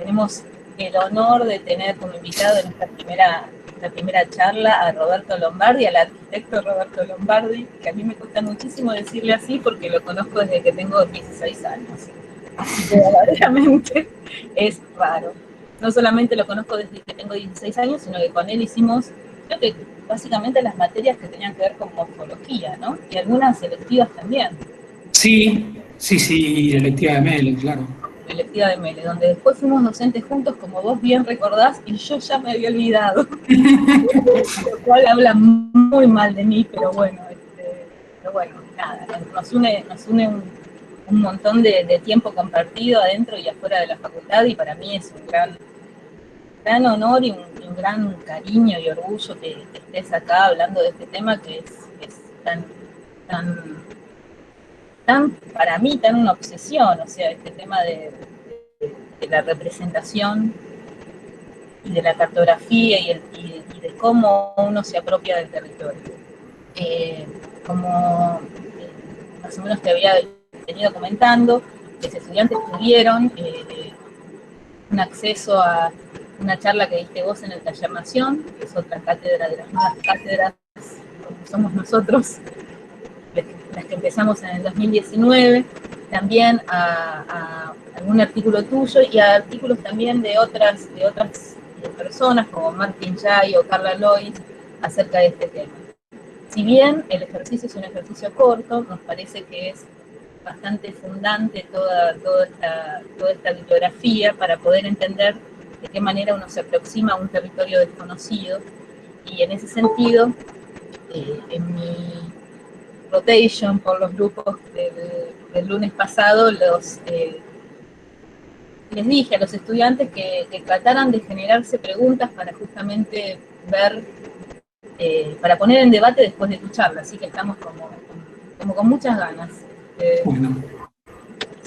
tenemos el honor de tener como invitado en esta primera charla a Roberto Lombardi, al arquitecto Roberto Lombardi, que a mí me cuesta muchísimo decirle así porque lo conozco desde que tengo 16 años. Así que verdaderamente es raro. No solamente lo conozco desde que tengo 16 años, sino que con él hicimos, creo que básicamente las materias que tenían que ver con morfología, ¿no? Y algunas selectivas también. Sí, electiva de Mel, claro. Electiva de Mele, donde después fuimos docentes juntos, como vos bien recordás, y yo ya me había olvidado. Lo cual habla muy mal de mí, pero bueno, nada, nos une un montón de tiempo compartido adentro y afuera de la facultad, y para mí es un gran honor y un gran cariño y orgullo que estés acá hablando de este tema que es tan, tan, tan, para mí, tan una obsesión, o sea, este tema de la representación y de la cartografía y de cómo uno se apropia del territorio. Como más o menos te había venido comentando, los estudiantes tuvieron un acceso a una charla que diste vos en el Taller Nación, que es otra cátedra de las nuevas cátedras, como somos nosotros, las que empezamos en el 2019, también a algún artículo tuyo y a artículos también de otras personas como Martin Jay o Carla Lloyd acerca de este tema. Si bien el ejercicio es un ejercicio corto, nos parece que es bastante fundante toda esta bibliografía para poder entender de qué manera uno se aproxima a un territorio desconocido. Y en ese sentido, en mi rotation por los grupos del lunes pasado, les dije a los estudiantes que trataran de generarse preguntas para justamente ver, para poner en debate después de tu charla, así que estamos como con muchas ganas. Bueno.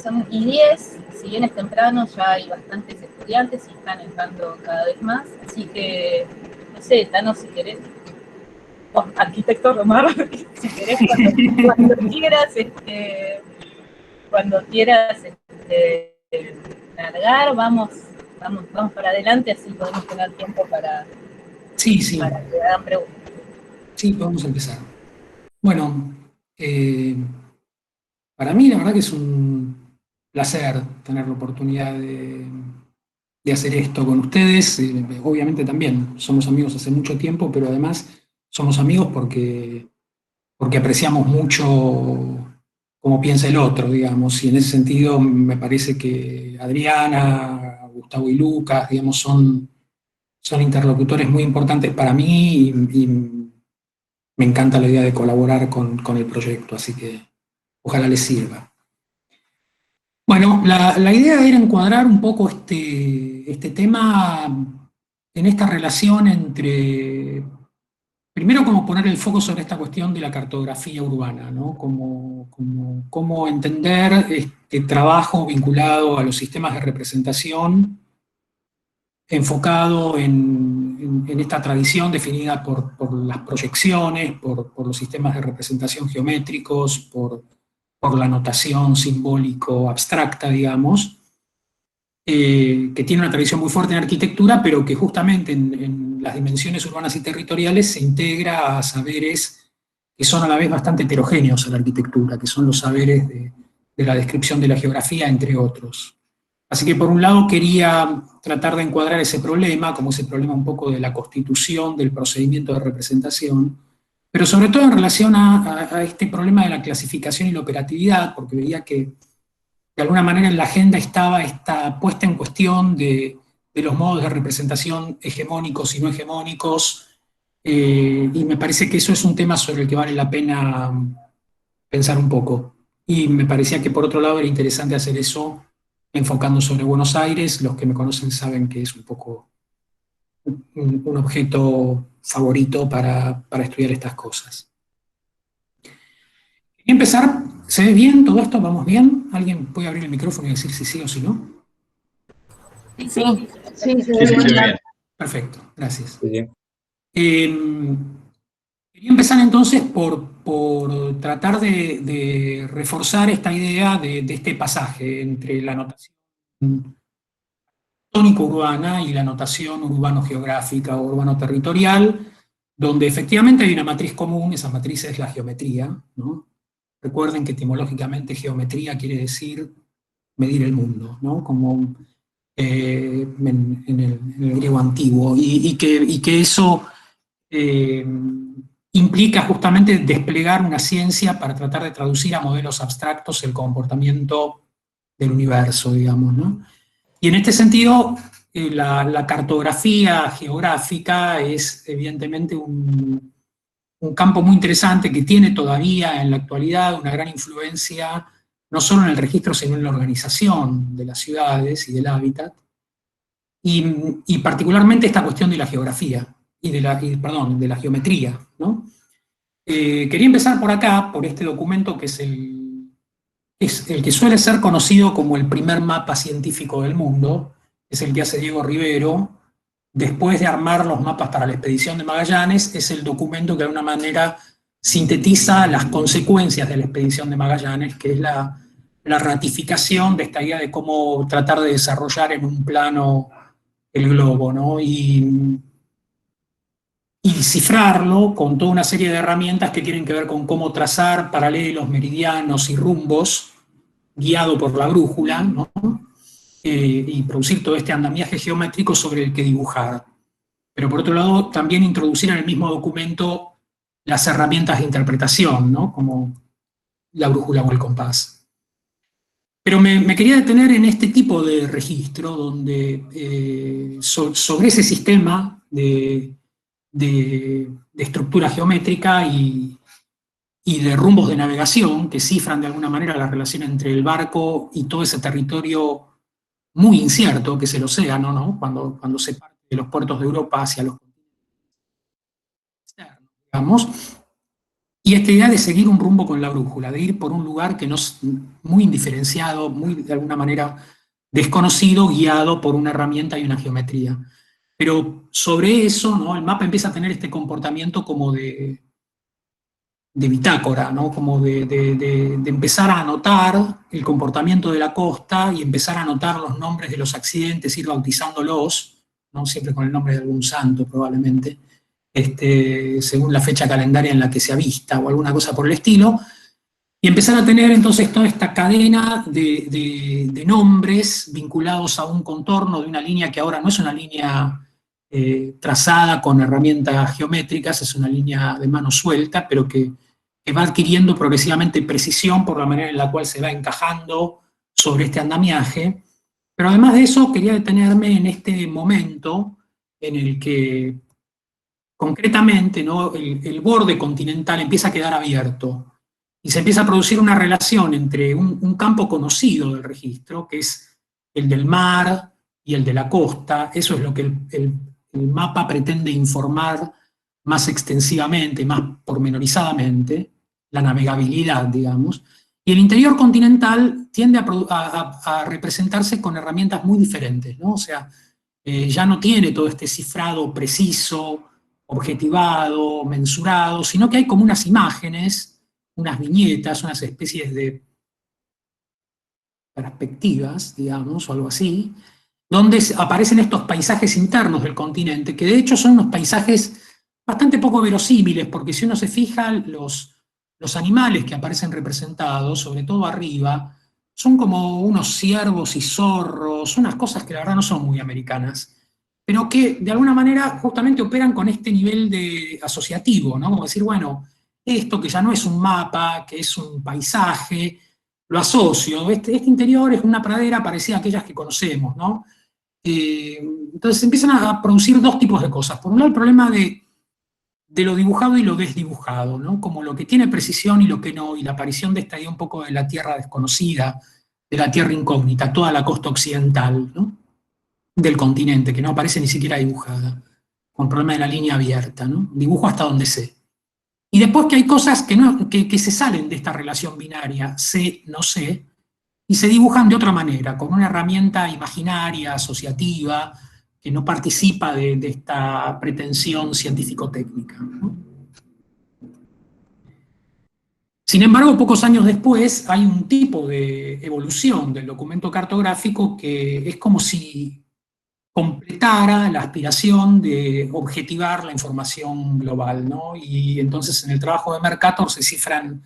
Son y 10, si bien es temprano, ya hay bastantes estudiantes y están entrando cada vez más, así que, no sé, Tano, si querés, arquitecto Romar, si querés, cuando quieras largar, vamos para adelante, así podemos tener tiempo para que hagan preguntas. Sí, podemos empezar. Bueno, para mí la verdad que es un placer tener la oportunidad de hacer esto con ustedes. Obviamente también somos amigos hace mucho tiempo, pero además somos amigos porque apreciamos mucho cómo piensa el otro, digamos, y en ese sentido me parece que Adriana, Gustavo y Lucas, digamos, son interlocutores muy importantes para mí y me encanta la idea de colaborar con el proyecto, así que ojalá les sirva. Bueno, la idea era encuadrar un poco este tema en esta relación entre, primero como poner el foco sobre esta cuestión de la cartografía urbana, ¿no? Cómo entender este trabajo vinculado a los sistemas de representación enfocado en esta tradición definida por las proyecciones, por los sistemas de representación geométricos, por la notación simbólico abstracta, digamos, que tiene una tradición muy fuerte en arquitectura, pero que justamente en las dimensiones urbanas y territoriales se integra a saberes que son a la vez bastante heterogéneos a la arquitectura, que son los saberes de la descripción de la geografía, entre otros. Así que por un lado quería tratar de encuadrar ese problema, como ese problema un poco de la constitución del procedimiento de representación, pero sobre todo en relación a este problema de la clasificación y la operatividad, porque veía que de alguna manera en la agenda estaba esta puesta en cuestión de los modos de representación hegemónicos y no hegemónicos, y me parece que eso es un tema sobre el que vale la pena pensar un poco. Y me parecía que por otro lado era interesante hacer eso enfocando sobre Buenos Aires. Los que me conocen saben que es un poco un objeto favorito para estudiar estas cosas. Quería empezar, ¿se ve bien todo esto? ¿Vamos bien? ¿Alguien puede abrir el micrófono y decir si sí o si no? Sí, se ve bien. Perfecto, gracias. Sí. Quería empezar entonces por tratar de reforzar esta idea de este pasaje entre la notación tónica urbana y la notación urbano-geográfica o urbano-territorial, donde efectivamente hay una matriz común. Esa matriz es la geometría, ¿no? Recuerden que etimológicamente geometría quiere decir medir el mundo, ¿no? Como en el griego antiguo, y que eso implica justamente desplegar una ciencia para tratar de traducir a modelos abstractos el comportamiento del universo, digamos, ¿no? Y en este sentido, la cartografía geográfica es evidentemente un campo muy interesante que tiene todavía en la actualidad una gran influencia, no solo en el registro, sino en la organización de las ciudades y del hábitat, y particularmente esta cuestión de la geografía, de la geometría, ¿no? Quería empezar por acá, por este documento que es el que suele ser conocido como el primer mapa científico del mundo, es el que hace Diego Rivero. Después de armar los mapas para la expedición de Magallanes, es el documento que de alguna manera sintetiza las consecuencias de la expedición de Magallanes, que es la ratificación de esta idea de cómo tratar de desarrollar en un plano el globo, ¿no? Y cifrarlo con toda una serie de herramientas que tienen que ver con cómo trazar paralelos, meridianos y rumbos, guiado por la brújula, ¿no? Y producir todo este andamiaje geométrico sobre el que dibujar. Pero por otro lado, también introducir en el mismo documento las herramientas de interpretación, ¿no? Como la brújula o el compás. Pero me quería detener en este tipo de registro, donde sobre ese sistema de estructura geométrica y de rumbos de navegación que cifran de alguna manera la relación entre el barco y todo ese territorio muy incierto que es el océano, ¿no? Cuando se parte de los puertos de Europa hacia los externos, digamos. Y esta idea de seguir un rumbo con la brújula, de ir por un lugar que no es muy indiferenciado, muy de alguna manera desconocido, guiado por una herramienta y una geometría. Pero sobre eso, ¿no? El mapa empieza a tener este comportamiento como de bitácora, ¿no? Como de empezar a anotar el comportamiento de la costa y empezar a anotar los nombres de los accidentes, ir bautizándolos, ¿no? Siempre con el nombre de algún santo probablemente, según la fecha calendaria en la que se avista o alguna cosa por el estilo, y empezar a tener entonces toda esta cadena de nombres vinculados a un contorno de una línea que ahora no es una línea trazada con herramientas geométricas, es una línea de mano suelta, pero que va adquiriendo progresivamente precisión por la manera en la cual se va encajando sobre este andamiaje. Pero además de eso, quería detenerme en este momento en el que concretamente, ¿no? el borde continental empieza a quedar abierto y se empieza a producir una relación entre un campo conocido del registro, que es el del mar y el de la costa. Eso es lo que el mapa pretende informar más extensivamente, más pormenorizadamente, la navegabilidad, digamos. Y el interior continental tiende a representarse con herramientas muy diferentes, ¿no? O sea, ya no tiene todo este cifrado preciso, objetivado, mensurado, sino que hay como unas imágenes, unas viñetas, unas especies de perspectivas, digamos, o algo así, donde aparecen estos paisajes internos del continente, que de hecho son unos paisajes bastante poco verosímiles, porque si uno se fija, los animales que aparecen representados, sobre todo arriba, son como unos ciervos y zorros, unas cosas que la verdad no son muy americanas, pero que de alguna manera justamente operan con este nivel de asociativo, ¿no? Como decir, bueno, esto que ya no es un mapa, que es un paisaje, lo asocio, este interior es una pradera parecida a aquellas que conocemos, ¿no? Entonces empiezan a producir dos tipos de cosas. Por un lado, el problema de lo dibujado y lo desdibujado, ¿no? Como lo que tiene precisión y lo que no, y la aparición de esta idea un poco de la tierra desconocida, de la tierra incógnita, toda la costa occidental, ¿no? Del continente, que no aparece ni siquiera dibujada, con el problema de la línea abierta, ¿no? Dibujo hasta donde sé. Y después que hay cosas que se salen de esta relación binaria, sé, no sé, y se dibujan de otra manera, con una herramienta imaginaria, asociativa, que no participa de esta pretensión científico-técnica, ¿no? Sin embargo, pocos años después hay un tipo de evolución del documento cartográfico que es como si completara la aspiración de objetivar la información global, ¿no? Y entonces en el trabajo de Mercator se cifran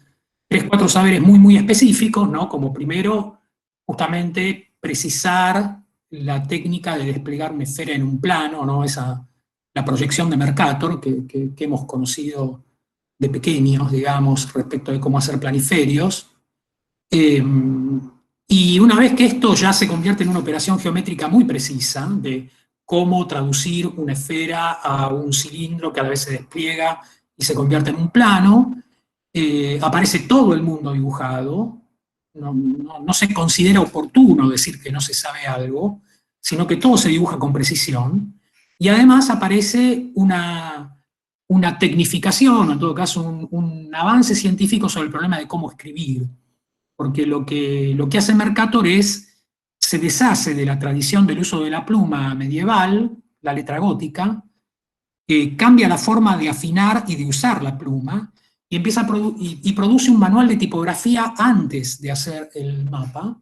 3-4 saberes muy, muy específicos, ¿no? Como primero, justamente precisar la técnica de desplegar una esfera en un plano, ¿no? La proyección de Mercator que hemos conocido de pequeños, digamos, respecto de cómo hacer planiferios. Y una vez que esto ya se convierte en una operación geométrica muy precisa, de cómo traducir una esfera a un cilindro que a la vez se despliega y se convierte en un plano, aparece todo el mundo dibujado. No se considera oportuno decir que no se sabe algo, sino que todo se dibuja con precisión. Y además aparece una tecnificación, o en todo caso un avance científico sobre el problema de cómo escribir. Porque lo que hace Mercator se deshace de la tradición del uso de la pluma medieval, la letra gótica, cambia la forma de afinar y de usar la pluma, y empieza y produce un manual de tipografía antes de hacer el mapa.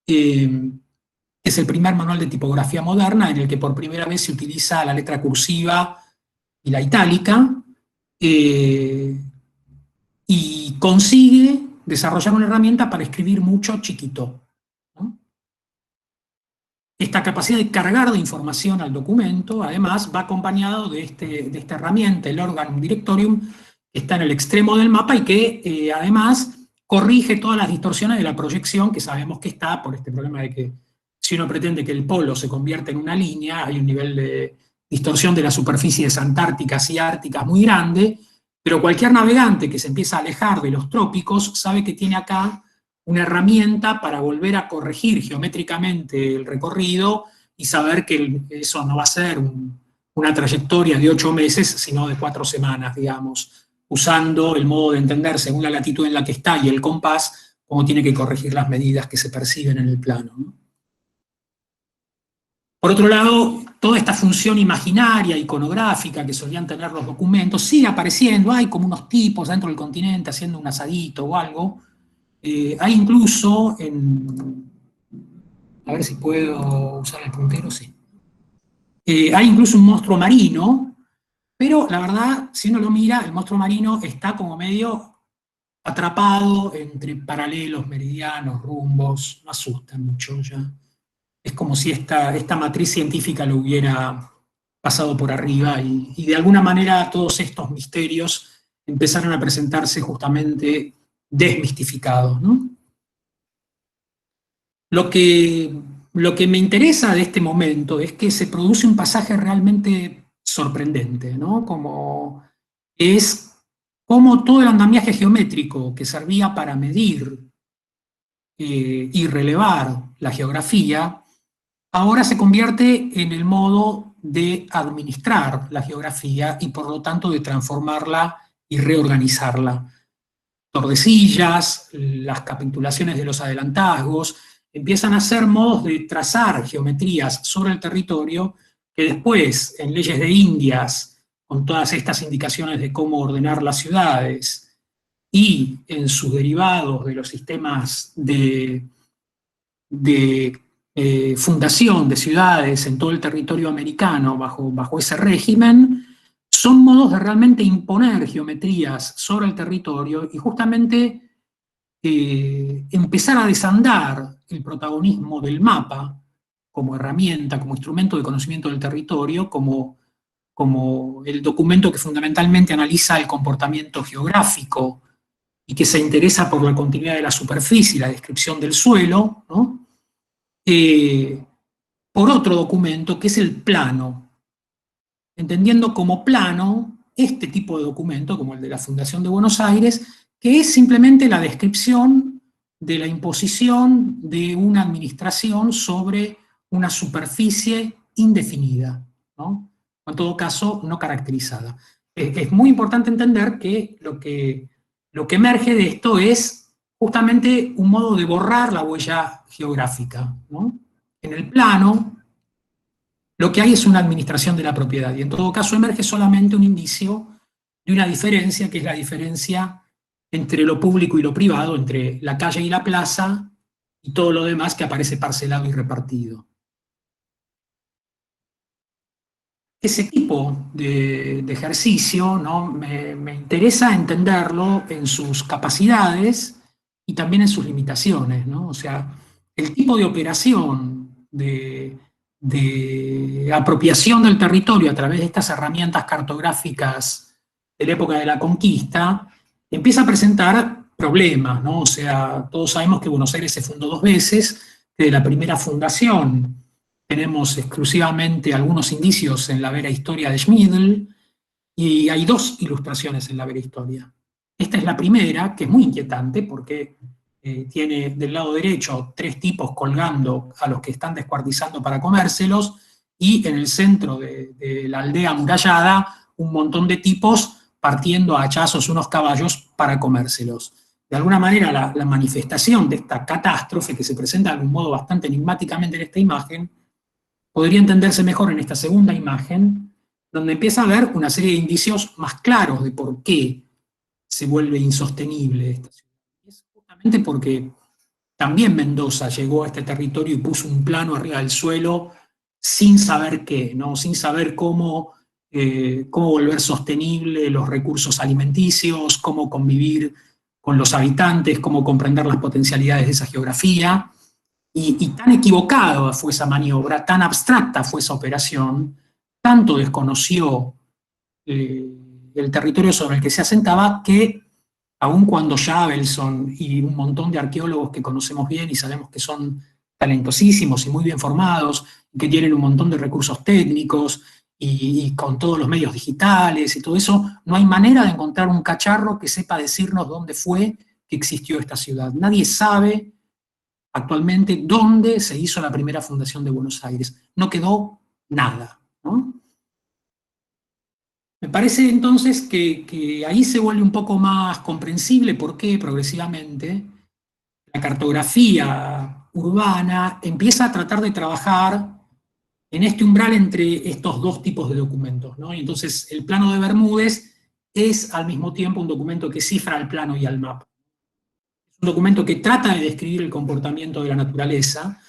Es el primer manual de tipografía moderna en el que por primera vez se utiliza la letra cursiva y la itálica, y consigue desarrollar una herramienta para escribir mucho chiquito, ¿no? Esta capacidad de cargar de información al documento, además, va acompañado de esta herramienta, el Organum Directorium, que está en el extremo del mapa y que, además, corrige todas las distorsiones de la proyección que sabemos que está por este problema de que si uno pretende que el polo se convierta en una línea, hay un nivel de distorsión de las superficies antárticas y árticas muy grande, pero cualquier navegante que se empieza a alejar de los trópicos sabe que tiene acá una herramienta para volver a corregir geométricamente el recorrido y saber que eso no va a ser una trayectoria de 8 meses, sino de 4 semanas, digamos, usando el modo de entender según la latitud en la que está y el compás, cómo tiene que corregir las medidas que se perciben en el plano, ¿no? Por otro lado, toda esta función imaginaria, iconográfica que solían tener los documentos, sigue apareciendo. Hay como unos tipos dentro del continente haciendo un asadito o algo. Hay incluso, a ver si puedo usar el puntero, sí. Hay incluso un monstruo marino, pero la verdad, si uno lo mira, el monstruo marino está como medio atrapado entre paralelos, meridianos, rumbos, no asusta mucho ya. Es como si esta matriz científica lo hubiera pasado por arriba y de alguna manera todos estos misterios empezaron a presentarse justamente desmistificados, ¿no? Lo que me interesa de este momento es que se produce un pasaje realmente sorprendente, ¿no? Como todo el andamiaje geométrico que servía para medir y relevar la geografía, ahora se convierte en el modo de administrar la geografía y por lo tanto de transformarla y reorganizarla. Tordesillas, las capitulaciones de los adelantazgos, empiezan a ser modos de trazar geometrías sobre el territorio que después, en leyes de Indias, con todas estas indicaciones de cómo ordenar las ciudades, y en sus derivados de los sistemas de fundación de ciudades en todo el territorio americano bajo ese régimen, son modos de realmente imponer geometrías sobre el territorio y justamente empezar a desandar el protagonismo del mapa como herramienta, como instrumento de conocimiento del territorio, como el documento que fundamentalmente analiza el comportamiento geográfico y que se interesa por la continuidad de la superficie y la descripción del suelo, ¿no? Por otro documento que es el plano, entendiendo como plano este tipo de documento, como el de la Fundación de Buenos Aires, que es simplemente la descripción de la imposición de una administración sobre una superficie indefinida, ¿no? En todo caso, no caracterizada. Es muy importante entender que lo que emerge de esto es justamente un modo de borrar la huella geográfica, ¿no? En el plano, lo que hay es una administración de la propiedad, y en todo caso emerge solamente un indicio de una diferencia, que es la diferencia entre lo público y lo privado, entre la calle y la plaza, y todo lo demás que aparece parcelado y repartido. ese tipo de ejercicio, ¿no? Me interesa entenderlo en sus capacidades y también en sus limitaciones, ¿no? O sea, el tipo de operación de apropiación del territorio a través de estas herramientas cartográficas de la época de la conquista empieza a presentar problemas, ¿no? O sea, todos sabemos que Buenos Aires se fundó 2 veces, que de la primera fundación tenemos exclusivamente algunos indicios en la Vera Historia de Schmidl, y hay 2 ilustraciones en la Vera Historia. Esta es la primera, que es muy inquietante, porque tiene del lado derecho 3 tipos colgando a los que están descuartizando para comérselos, y en el centro de la aldea amurallada un montón de tipos partiendo a hachazos unos caballos para comérselos. De alguna manera la manifestación de esta catástrofe, que se presenta de algún modo bastante enigmáticamente en esta imagen, podría entenderse mejor en esta segunda imagen, donde empieza a haber una serie de indicios más claros de por qué se vuelve insostenible esta ciudad. Es justamente porque también Mendoza llegó a este territorio y puso un plano arriba del suelo sin saber qué, ¿no? Sin saber cómo volver sostenible los recursos alimenticios, cómo convivir con los habitantes, cómo comprender las potencialidades de esa geografía. Y tan equivocada fue esa maniobra, tan abstracta fue esa operación, tanto desconoció el territorio sobre el que se asentaba, que aun cuando Javelson y un montón de arqueólogos que conocemos bien y sabemos que son talentosísimos y muy bien formados, que tienen un montón de recursos técnicos y con todos los medios digitales y todo eso, no hay manera de encontrar un cacharro que sepa decirnos dónde fue que existió esta ciudad. Nadie sabe actualmente dónde se hizo la primera fundación de Buenos Aires. No quedó nada, ¿no? Me parece entonces que ahí se vuelve un poco más comprensible por qué progresivamente la cartografía urbana empieza a tratar de trabajar en este umbral entre estos 2 tipos de documentos, ¿no? Y entonces el plano de Bermúdez es al mismo tiempo un documento que cifra al plano y al mapa. Un documento que trata de describir el comportamiento de la naturaleza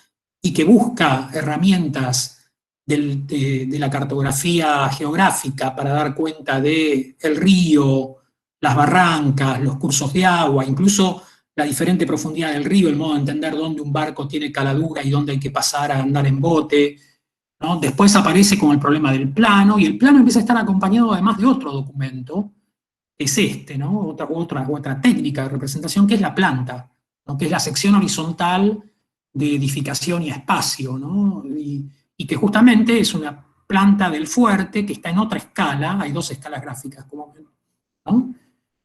y que busca herramientas de la cartografía geográfica para dar cuenta del río, las barrancas, los cursos de agua, incluso la diferente profundidad del río, el modo de entender dónde un barco tiene caladura y dónde hay que pasar a andar en bote, ¿no? Después aparece como el problema del plano, y el plano empieza a estar acompañado además de otro documento, es este, ¿no? Otra técnica de representación, que es la planta, ¿no? Que es la sección horizontal de edificación y espacio, ¿no? Y que justamente es una planta del fuerte que está en otra escala, hay 2 escalas gráficas, ¿no?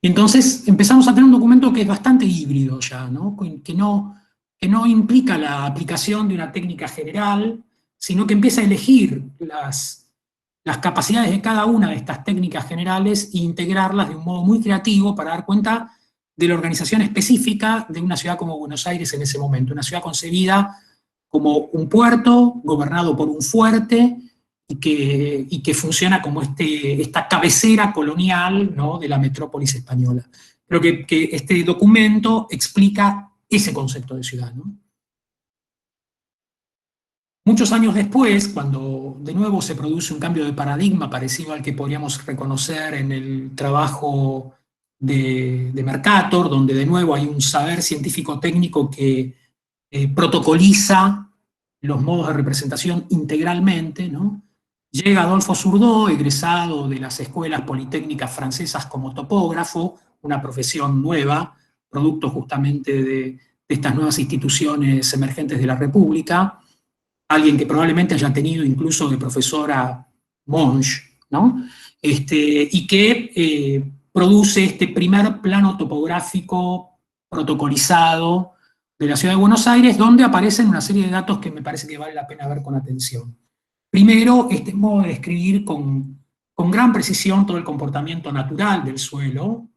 Y entonces empezamos a tener un documento que es bastante híbrido ya, ¿no? Que no implica la aplicación de una técnica general, sino que empieza a elegir las capacidades de cada una de estas técnicas generales e integrarlas de un modo muy creativo para dar cuenta de la organización específica de una ciudad como Buenos Aires en ese momento, una ciudad concebida como un puerto gobernado por un fuerte y que funciona como esta cabecera colonial, ¿no?, de la metrópolis española. Creo que este documento explica ese concepto de ciudad, ¿no? Muchos años después, cuando de nuevo se produce un cambio de paradigma parecido al que podríamos reconocer en el trabajo de Mercator, donde de nuevo hay un saber científico-técnico que protocoliza los modos de representación integralmente, ¿no? Llega Adolfo Surdó, egresado de las escuelas politécnicas francesas como topógrafo, una profesión nueva, producto justamente de estas nuevas instituciones emergentes de la República, alguien que probablemente haya tenido incluso de profesora Monge, ¿no? Y que produce este primer plano topográfico protocolizado de la ciudad de Buenos Aires, donde aparecen una serie de datos que me parece que vale la pena ver con atención. Primero, este modo de describir con gran precisión todo el comportamiento natural del suelo,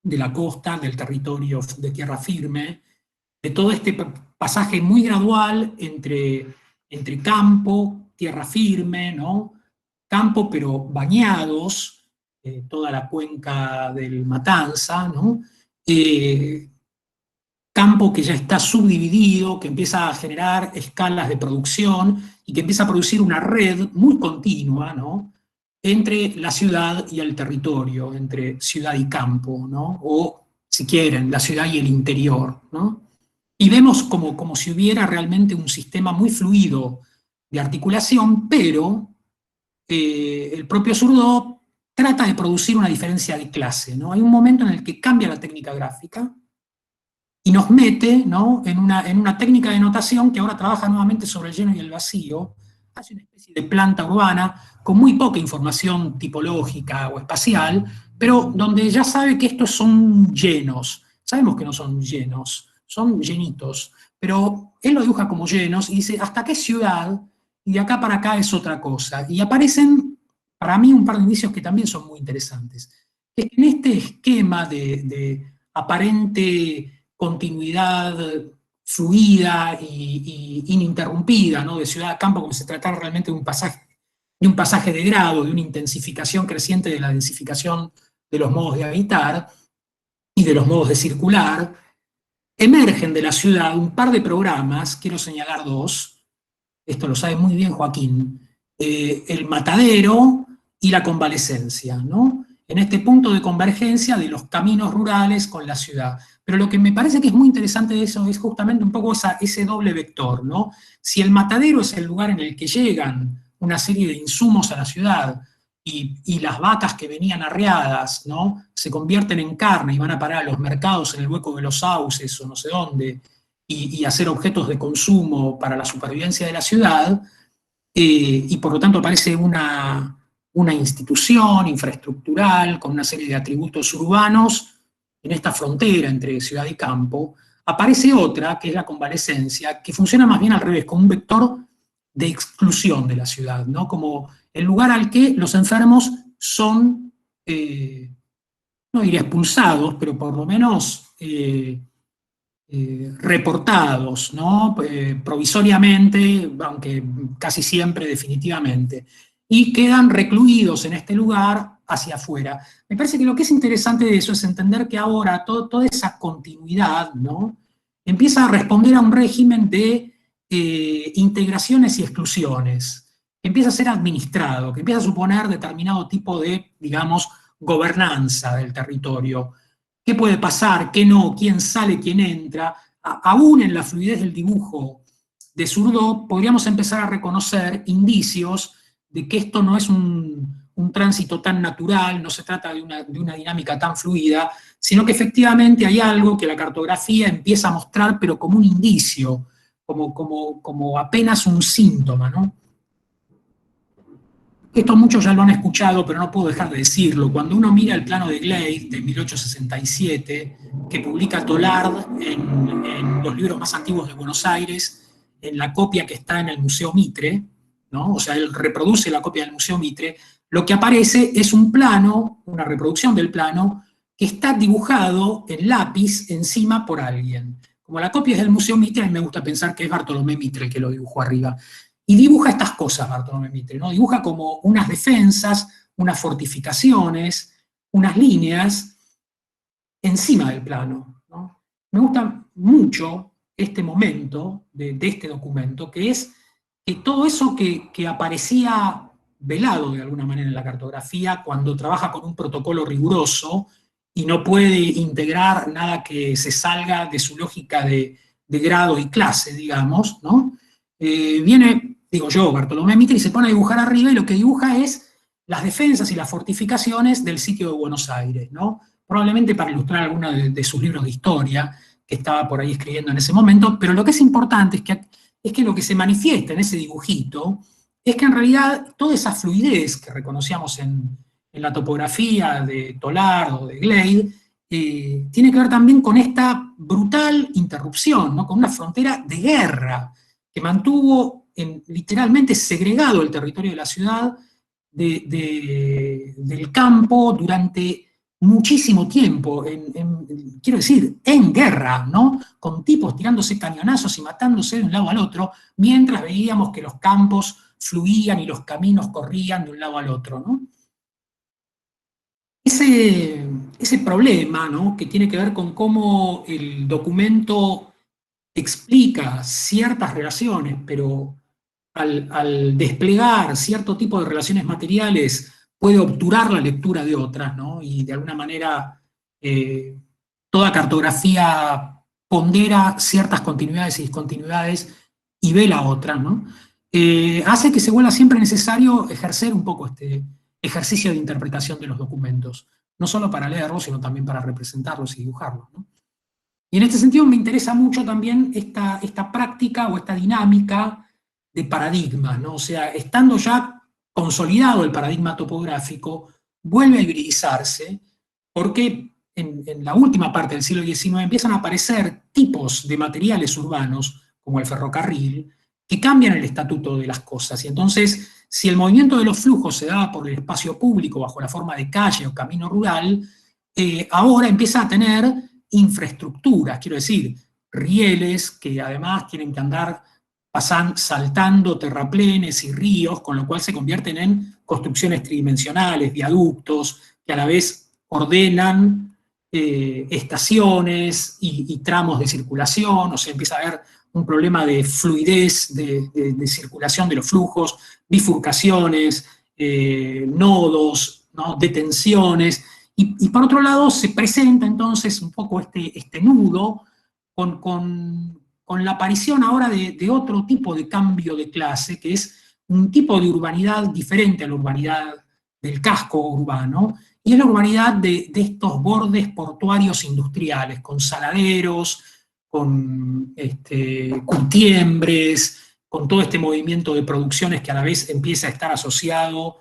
de la costa, del territorio de tierra firme, de todo este pasaje muy gradual entre campo, tierra firme, ¿no? Campo pero bañados, toda la cuenca del Matanza, ¿no? Campo que ya está subdividido, que empieza a generar escalas de producción y que empieza a producir una red muy continua, ¿no?, entre la ciudad y el territorio, entre ciudad y campo, ¿no?, o, si quieren, la ciudad y el interior, ¿no? Y vemos como si hubiera realmente un sistema muy fluido de articulación, pero el propio Zurdo trata de producir una diferencia de clase, ¿no? Hay un momento en el que cambia la técnica gráfica y nos mete, ¿no?, en una técnica de notación que ahora trabaja nuevamente sobre el lleno y el vacío, hace una especie de planta urbana con muy poca información tipológica o espacial, pero donde ya sabe que estos son llenos. Sabemos que no son llenos, son llenitos, pero él lo dibuja como llenos y dice, ¿hasta qué ciudad? Y de acá para acá es otra cosa. Y aparecen, para mí, un par de indicios que también son muy interesantes. En este esquema de aparente continuidad fluida y ininterrumpida, ¿no?, de ciudad a campo, como si se tratara realmente de un pasaje de grado, de una intensificación creciente de la densificación de los modos de habitar y de los modos de circular, emergen de la ciudad un par de programas, quiero señalar dos, esto lo sabe muy bien Joaquín, el matadero y la convalescencia, ¿no?, en este punto de convergencia de los caminos rurales con la ciudad. Pero lo que me parece que es muy interesante de eso es justamente un poco ese doble vector, ¿no? Si el matadero es el lugar en el que llegan una serie de insumos a la ciudad y las vacas que venían arreadas, ¿no?, se convierten en carne y van a parar a los mercados en el hueco de los sauces o no sé dónde, y hacer objetos de consumo para la supervivencia de la ciudad, y por lo tanto aparece una institución infraestructural con una serie de atributos urbanos en esta frontera entre ciudad y campo. Aparece otra, que es la convalescencia, que funciona más bien al revés, como un vector de exclusión de la ciudad, ¿no?, como el lugar al que los enfermos son, no diría expulsados, pero por lo menos reportados, ¿no?, provisoriamente, aunque casi siempre definitivamente, y quedan recluidos en este lugar hacia afuera. Me parece que lo que es interesante de eso es entender que ahora toda esa continuidad, ¿no?, empieza a responder a un régimen de integraciones y exclusiones, que empieza a ser administrado, que empieza a suponer determinado tipo de, digamos, gobernanza del territorio. ¿Qué puede pasar? ¿Qué no? ¿Quién sale? ¿Quién entra? Aún en la fluidez del dibujo de Zurdo podríamos empezar a reconocer indicios de que esto no es un tránsito tan natural, no se trata de una dinámica tan fluida, sino que efectivamente hay algo que la cartografía empieza a mostrar, pero como un indicio, como apenas un síntoma, ¿no? Esto muchos ya lo han escuchado, pero no puedo dejar de decirlo. Cuando uno mira el plano de Glade de 1867, que publica Tollard en los libros más antiguos de Buenos Aires, en la copia que está en el Museo Mitre, ¿no?, o sea, él reproduce la copia del Museo Mitre, lo que aparece es un plano, una reproducción del plano, que está dibujado en lápiz encima por alguien. Como la copia es del Museo Mitre, a mí me gusta pensar que es Bartolomé Mitre el que lo dibujó arriba. Y dibuja estas cosas Bartolomé Mitre, ¿no? Dibuja como unas defensas, unas fortificaciones, unas líneas encima del plano, ¿no? Me gusta mucho este momento de este documento, que es que todo eso que aparecía velado de alguna manera en la cartografía, cuando trabaja con un protocolo riguroso y no puede integrar nada que se salga de su lógica de grado y clase, digamos, ¿no? Viene, digo yo, Bartolomé Mitre, y se pone a dibujar arriba, y lo que dibuja es las defensas y las fortificaciones del sitio de Buenos Aires, ¿no? Probablemente para ilustrar alguno de sus libros de historia que estaba por ahí escribiendo en ese momento, pero lo que es importante es que lo que se manifiesta en ese dibujito es que en realidad toda esa fluidez que reconocíamos en la topografía de Tollard o de Glade, tiene que ver también con esta brutal interrupción, ¿no?, con una frontera de guerra que mantuvo literalmente segregado el territorio de la ciudad del campo durante muchísimo tiempo, quiero decir, en guerra, ¿no?, con tipos tirándose cañonazos y matándose de un lado al otro, mientras veíamos que los campos fluían y los caminos corrían de un lado al otro, ¿no? Ese problema, ¿no?, que tiene que ver con cómo el documento explica ciertas relaciones, pero al desplegar cierto tipo de relaciones materiales, puede obturar la lectura de otras, ¿no? Y de alguna manera toda cartografía pondera ciertas continuidades y discontinuidades y ve la otra, ¿no? Hace que se vuelva siempre necesario ejercer un poco este ejercicio de interpretación de los documentos, no solo para leerlos, sino también para representarlos y dibujarlos, ¿no? Y en este sentido me interesa mucho también esta práctica o esta dinámica de paradigmas, ¿no? O sea, estando ya consolidado el paradigma topográfico, vuelve a hibridizarse, porque en la última parte del siglo XIX empiezan a aparecer tipos de materiales urbanos, como el ferrocarril, que cambian el estatuto de las cosas. Y entonces, si el movimiento de los flujos se daba por el espacio público bajo la forma de calle o camino rural, ahora empieza a tener infraestructuras, quiero decir, rieles que además tienen que andar saltando terraplenes y ríos, con lo cual se convierten en construcciones tridimensionales, viaductos, que a la vez ordenan estaciones y tramos de circulación, o sea, empieza a haber un problema de fluidez de circulación de los flujos, bifurcaciones, nodos, ¿no? Detenciones, y por otro lado se presenta entonces un poco este nudo con la aparición ahora de otro tipo de cambio de clase, que es un tipo de urbanidad diferente a la urbanidad del casco urbano, y es la urbanidad de estos bordes portuarios industriales, con saladeros, con curtiembres, con todo este movimiento de producciones que a la vez empieza a estar asociado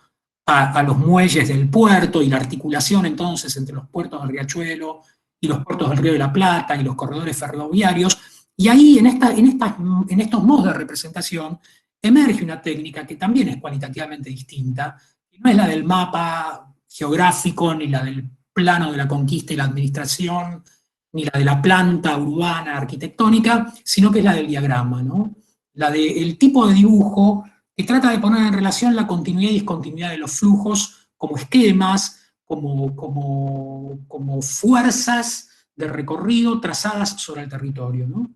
a los muelles del puerto y la articulación entonces entre los puertos del Riachuelo y los puertos del Río de la Plata y los corredores ferroviarios. Y ahí, en estos modos de representación, emerge una técnica que también es cualitativamente distinta, que no es la del mapa geográfico, ni la del plano de la conquista y la administración, ni la de la planta urbana arquitectónica, sino que es la del diagrama, ¿no? La del tipo de dibujo que trata de poner en relación la continuidad y discontinuidad de los flujos como esquemas, como fuerzas de recorrido trazadas sobre el territorio, ¿no?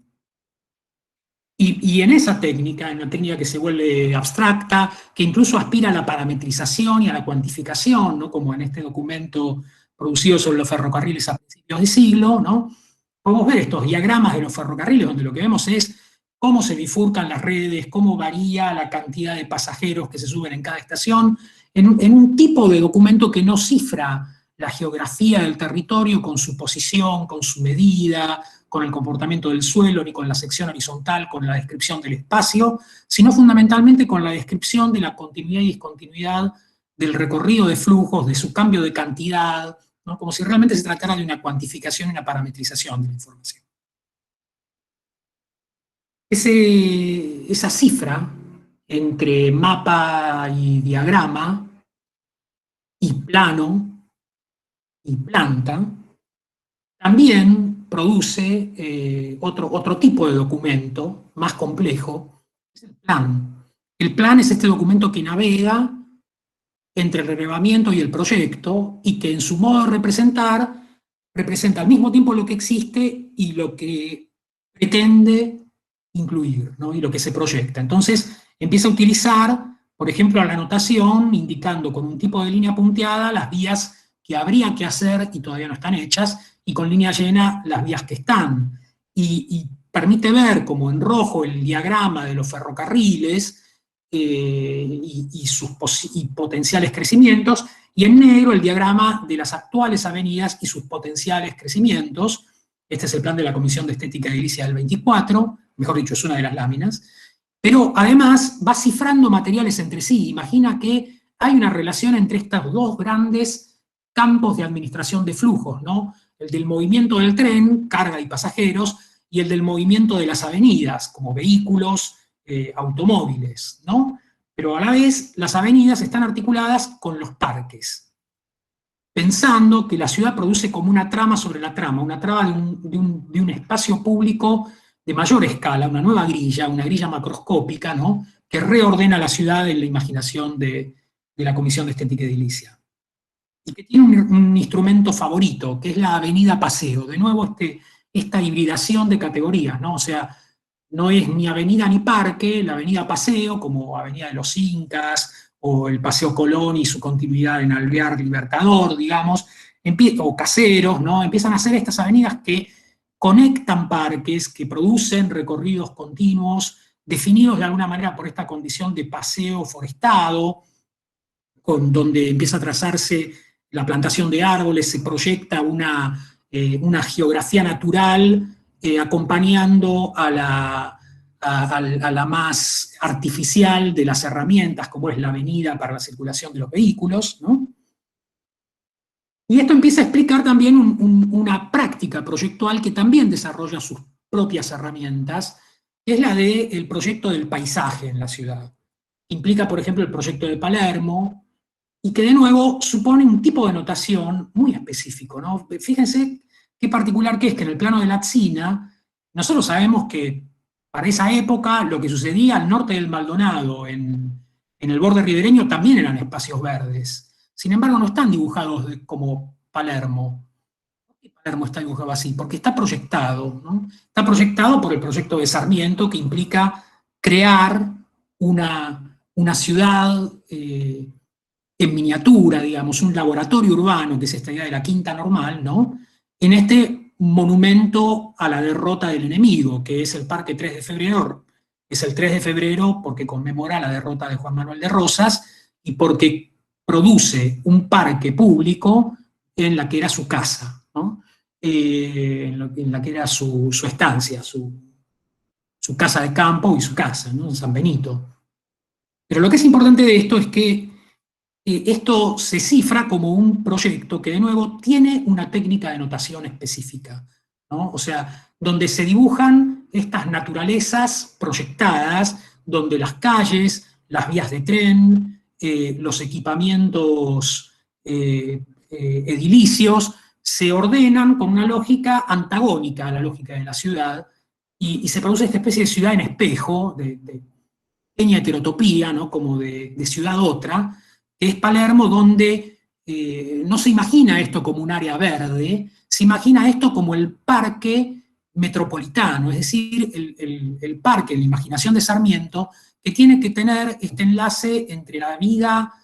Y en esa técnica, en una técnica que se vuelve abstracta, que incluso aspira a la parametrización y a la cuantificación, ¿no? Como en este documento producido sobre los ferrocarriles a principios de siglo, ¿no? Podemos ver estos diagramas de los ferrocarriles, donde lo que vemos es cómo se bifurcan las redes, cómo varía la cantidad de pasajeros que se suben en cada estación, en un tipo de documento que no cifra la geografía del territorio con su posición, con su medida, con el comportamiento del suelo, ni con la sección horizontal, con la descripción del espacio, sino fundamentalmente con la descripción de la continuidad y discontinuidad del recorrido de flujos, de su cambio de cantidad, ¿no? Como si realmente se tratara de una cuantificación y una parametrización de la información. Esa cifra entre mapa y diagrama, y plano, y planta, también produce otro tipo de documento más complejo, es el plan. El plan es este documento que navega entre el relevamiento y el proyecto y que en su modo de representar representa al mismo tiempo lo que existe y lo que pretende incluir, ¿no? Y lo que se proyecta. Entonces empieza a utilizar, por ejemplo, la notación indicando con un tipo de línea punteada las vías que habría que hacer y todavía no están hechas, y con línea llena las vías que están. Y permite ver como en rojo el diagrama de los ferrocarriles y sus potenciales crecimientos, y en negro el diagrama de las actuales avenidas y sus potenciales crecimientos. Este es el plan de la Comisión de Estética y Edilicia del 24, mejor dicho, es una de las láminas. Pero además va cifrando materiales entre sí. Imagina que hay una relación entre estos dos grandes campos de administración de flujos, ¿no? El del movimiento del tren, carga y pasajeros, y el del movimiento de las avenidas, como vehículos, automóviles, ¿no? Pero a la vez las avenidas están articuladas con los parques, pensando que la ciudad produce como una trama sobre la trama, una trama de un espacio público de mayor escala, una nueva grilla, una grilla macroscópica, ¿no? Que reordena la ciudad en la imaginación de la Comisión de Estética y Edilicia. Y que tiene un instrumento favorito, que es la avenida Paseo. De nuevo, esta hibridación de categorías, ¿no? O sea, no es ni avenida ni parque, la avenida Paseo, como Avenida de los Incas, o el Paseo Colón y su continuidad en Alvear Libertador, digamos, o Caseros, ¿no? Empiezan a hacer estas avenidas que conectan parques, que producen recorridos continuos, definidos de alguna manera por esta condición de paseo forestado, donde empieza a trazarse la plantación de árboles, se proyecta una geografía natural acompañando a la más artificial de las herramientas, como es la avenida para la circulación de los vehículos, ¿no? Y esto empieza a explicar también una práctica proyectual que también desarrolla sus propias herramientas, que es la del proyecto del paisaje en la ciudad. Implica, por ejemplo, el proyecto de Palermo, y que de nuevo supone un tipo de notación muy específico, ¿no? Fíjense qué particular que es que en el plano de Lazzina, nosotros sabemos que para esa época lo que sucedía al norte del Maldonado, en el borde ribereño, también eran espacios verdes. Sin embargo, no están dibujados como Palermo. ¿Por qué Palermo está dibujado así? Porque está proyectado, ¿no? Está proyectado por el proyecto de Sarmiento, que implica crear una ciudad en miniatura, digamos, un laboratorio urbano, que es esta idea de la quinta normal, ¿no? En este monumento a la derrota del enemigo, que es el Parque 3 de Febrero. Es el 3 de febrero porque conmemora la derrota de Juan Manuel de Rosas y porque produce un parque público en la que era su casa, ¿no? En la que era su estancia, su casa de campo y su casa, ¿no? En San Benito. Pero lo que es importante de esto es que esto se cifra como un proyecto que, de nuevo, tiene una técnica de notación específica, ¿no? O sea, donde se dibujan estas naturalezas proyectadas, donde las calles, las vías de tren, los equipamientos edilicios se ordenan con una lógica antagónica a la lógica de la ciudad, y se produce esta especie de ciudad en espejo, de pequeña heterotopía, ¿no? Como de ciudad otra, que es Palermo, donde no se imagina esto como un área verde, se imagina esto como el parque metropolitano, es decir, el parque en la imaginación de Sarmiento, que tiene que tener este enlace entre la vida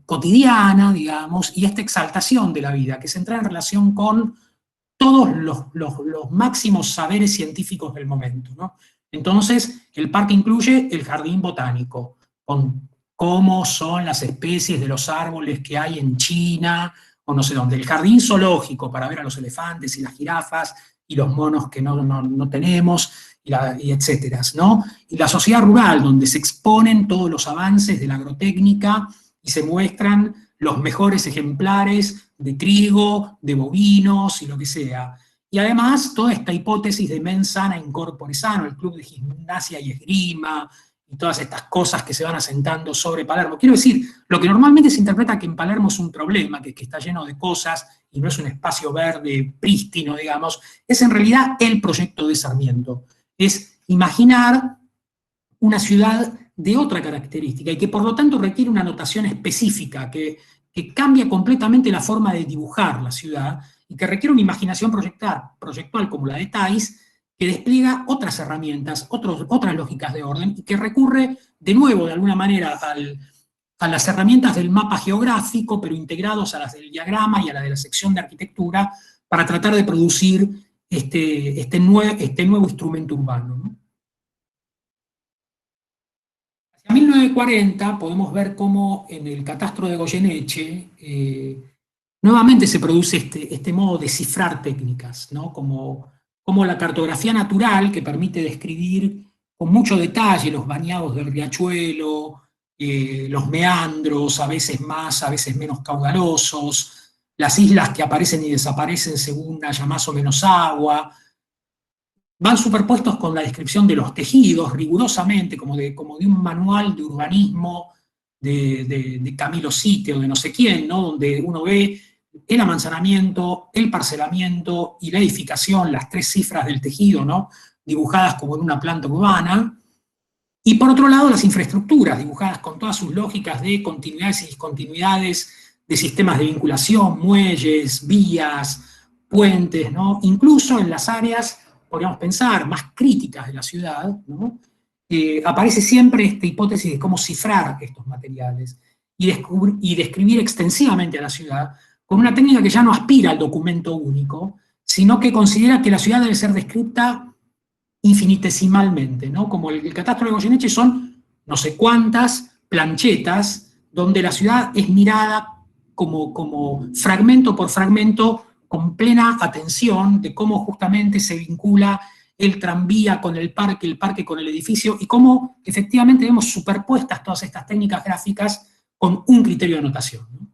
cotidiana, digamos, y esta exaltación de la vida, que se entra en relación con todos los máximos saberes científicos del momento, ¿no? Entonces, el parque incluye el jardín botánico, con cómo son las especies de los árboles que hay en China, o no sé dónde. El jardín zoológico, para ver a los elefantes y las jirafas, y los monos que no tenemos, y etcétera, ¿no? Y la sociedad rural, donde se exponen todos los avances de la agrotécnica, y se muestran los mejores ejemplares de trigo, de bovinos, y lo que sea. Y además, toda esta hipótesis de mens sana in corpore sano, el club de gimnasia y esgrima, y todas estas cosas que se van asentando sobre Palermo. Quiero decir, lo que normalmente se interpreta que en Palermo es un problema, que está lleno de cosas y no es un espacio verde prístino, digamos, es en realidad el proyecto de Sarmiento. Es imaginar una ciudad de otra característica y que por lo tanto requiere una notación específica, que cambia completamente la forma de dibujar la ciudad y que requiere una imaginación proyectual como la de Thais, que despliega otras herramientas, otras lógicas de orden, y que recurre de nuevo, de alguna manera, a las herramientas del mapa geográfico, pero integrados a las del diagrama y a la de la sección de arquitectura, para tratar de producir este nuevo instrumento urbano, ¿no? Hacia 1940 podemos ver cómo en el catastro de Goyeneche nuevamente se produce este modo de cifrar técnicas, ¿no? Como la cartografía natural, que permite describir con mucho detalle los bañados del riachuelo, los meandros, a veces más, a veces menos caudalosos, las islas que aparecen y desaparecen según haya más o menos agua, van superpuestos con la descripción de los tejidos, rigurosamente, como de un manual de urbanismo de Camilo Sitte o de no sé quién, ¿no? Donde uno ve el amanzanamiento, el parcelamiento y la edificación, las tres cifras del tejido, ¿no? Dibujadas como en una planta urbana. Y por otro lado, las infraestructuras, dibujadas con todas sus lógicas de continuidades y discontinuidades, de sistemas de vinculación, muelles, vías, puentes, ¿no? Incluso en las áreas podríamos pensar, más críticas de la ciudad, ¿no? Aparece siempre esta hipótesis de cómo cifrar estos materiales y describir extensivamente a la ciudad con una técnica que ya no aspira al documento único, sino que considera que la ciudad debe ser descrita infinitesimalmente, ¿no? Como el catastro de Goyeneche son no sé cuántas planchetas donde la ciudad es mirada como fragmento por fragmento con plena atención de cómo justamente se vincula el tranvía con el parque con el edificio, y cómo efectivamente vemos superpuestas todas estas técnicas gráficas con un criterio de notación, ¿no?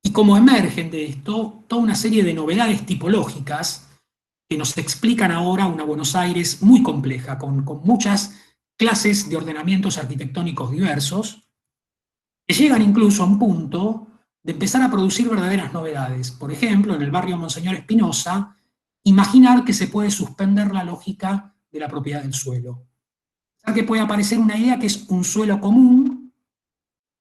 Y cómo emergen de esto toda una serie de novedades tipológicas que nos explican ahora una Buenos Aires muy compleja, con muchas clases de ordenamientos arquitectónicos diversos, que llegan incluso a un punto de empezar a producir verdaderas novedades. Por ejemplo, en el barrio Monseñor Espinosa, imaginar que se puede suspender la lógica de la propiedad del suelo. O sea, que puede aparecer una idea que es un suelo común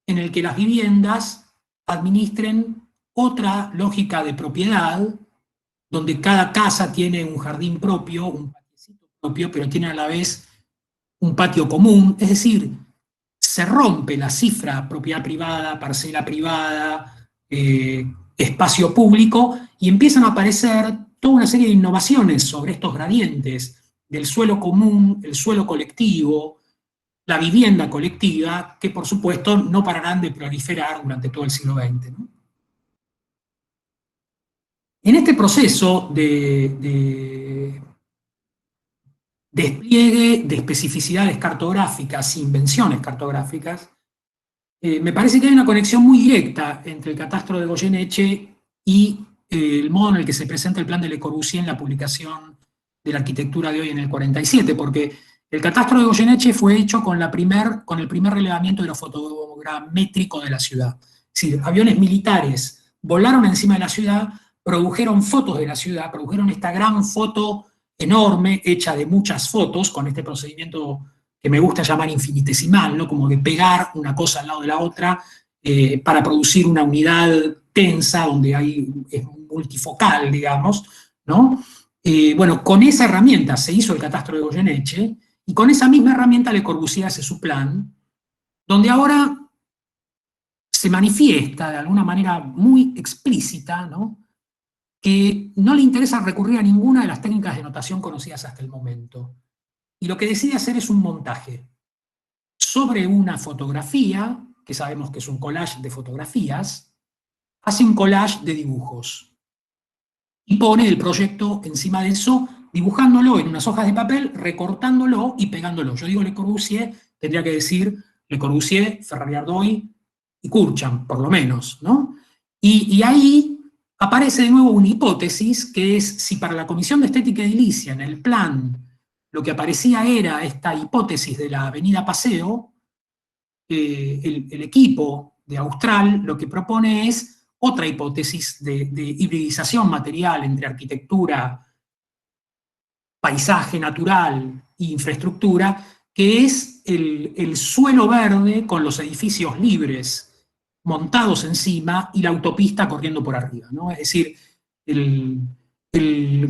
en el que las viviendas administren otra lógica de propiedad, donde cada casa tiene un jardín propio, un patiecito propio, pero tiene a la vez un patio común. Es decir, se rompe la cifra propiedad privada, parcela privada, espacio público, y empiezan a aparecer toda una serie de innovaciones sobre estos gradientes del suelo común, el suelo colectivo, la vivienda colectiva, que por supuesto no pararán de proliferar durante todo el siglo XX, ¿no? En este proceso de despliegue de especificidades cartográficas, invenciones cartográficas, me parece que hay una conexión muy directa entre el catastro de Goyeneche y el modo en el que se presenta el plan de Le Corbusier en la publicación de la arquitectura de hoy en el 47, porque el catastro de Goyeneche fue hecho con el primer relevamiento aerofotogramétrico de la ciudad. Es decir, aviones militares volaron encima de la ciudad, produjeron fotos de la ciudad, produjeron esta gran foto enorme, hecha de muchas fotos, con este procedimiento que me gusta llamar infinitesimal, ¿no? Como de pegar una cosa al lado de la otra para producir una unidad tensa donde es multifocal, digamos, ¿no? Bueno, con esa herramienta se hizo el catastro de Goyeneche, y con esa misma herramienta Le Corbusier hace su plan, donde ahora se manifiesta de alguna manera muy explícita, ¿no?, que no le interesa recurrir a ninguna de las técnicas de notación conocidas hasta el momento. Y lo que decide hacer es un montaje sobre una fotografía, que sabemos que es un collage de fotografías, hace un collage de dibujos y pone el proyecto encima de eso, dibujándolo en unas hojas de papel, recortándolo y pegándolo. Yo digo Le Corbusier, tendría que decir Le Corbusier, Ferrari-Ardoy y Curchamp, por lo menos, ¿no? Y ahí aparece de nuevo una hipótesis, que es si para la Comisión de Estética Edilicia, en el plan, lo que aparecía era esta hipótesis de la avenida Paseo, el equipo de Austral lo que propone es otra hipótesis de hibridización material entre arquitectura, paisaje natural e infraestructura, que es el suelo verde con los edificios libres montados encima y la autopista corriendo por arriba, ¿no? Es decir, el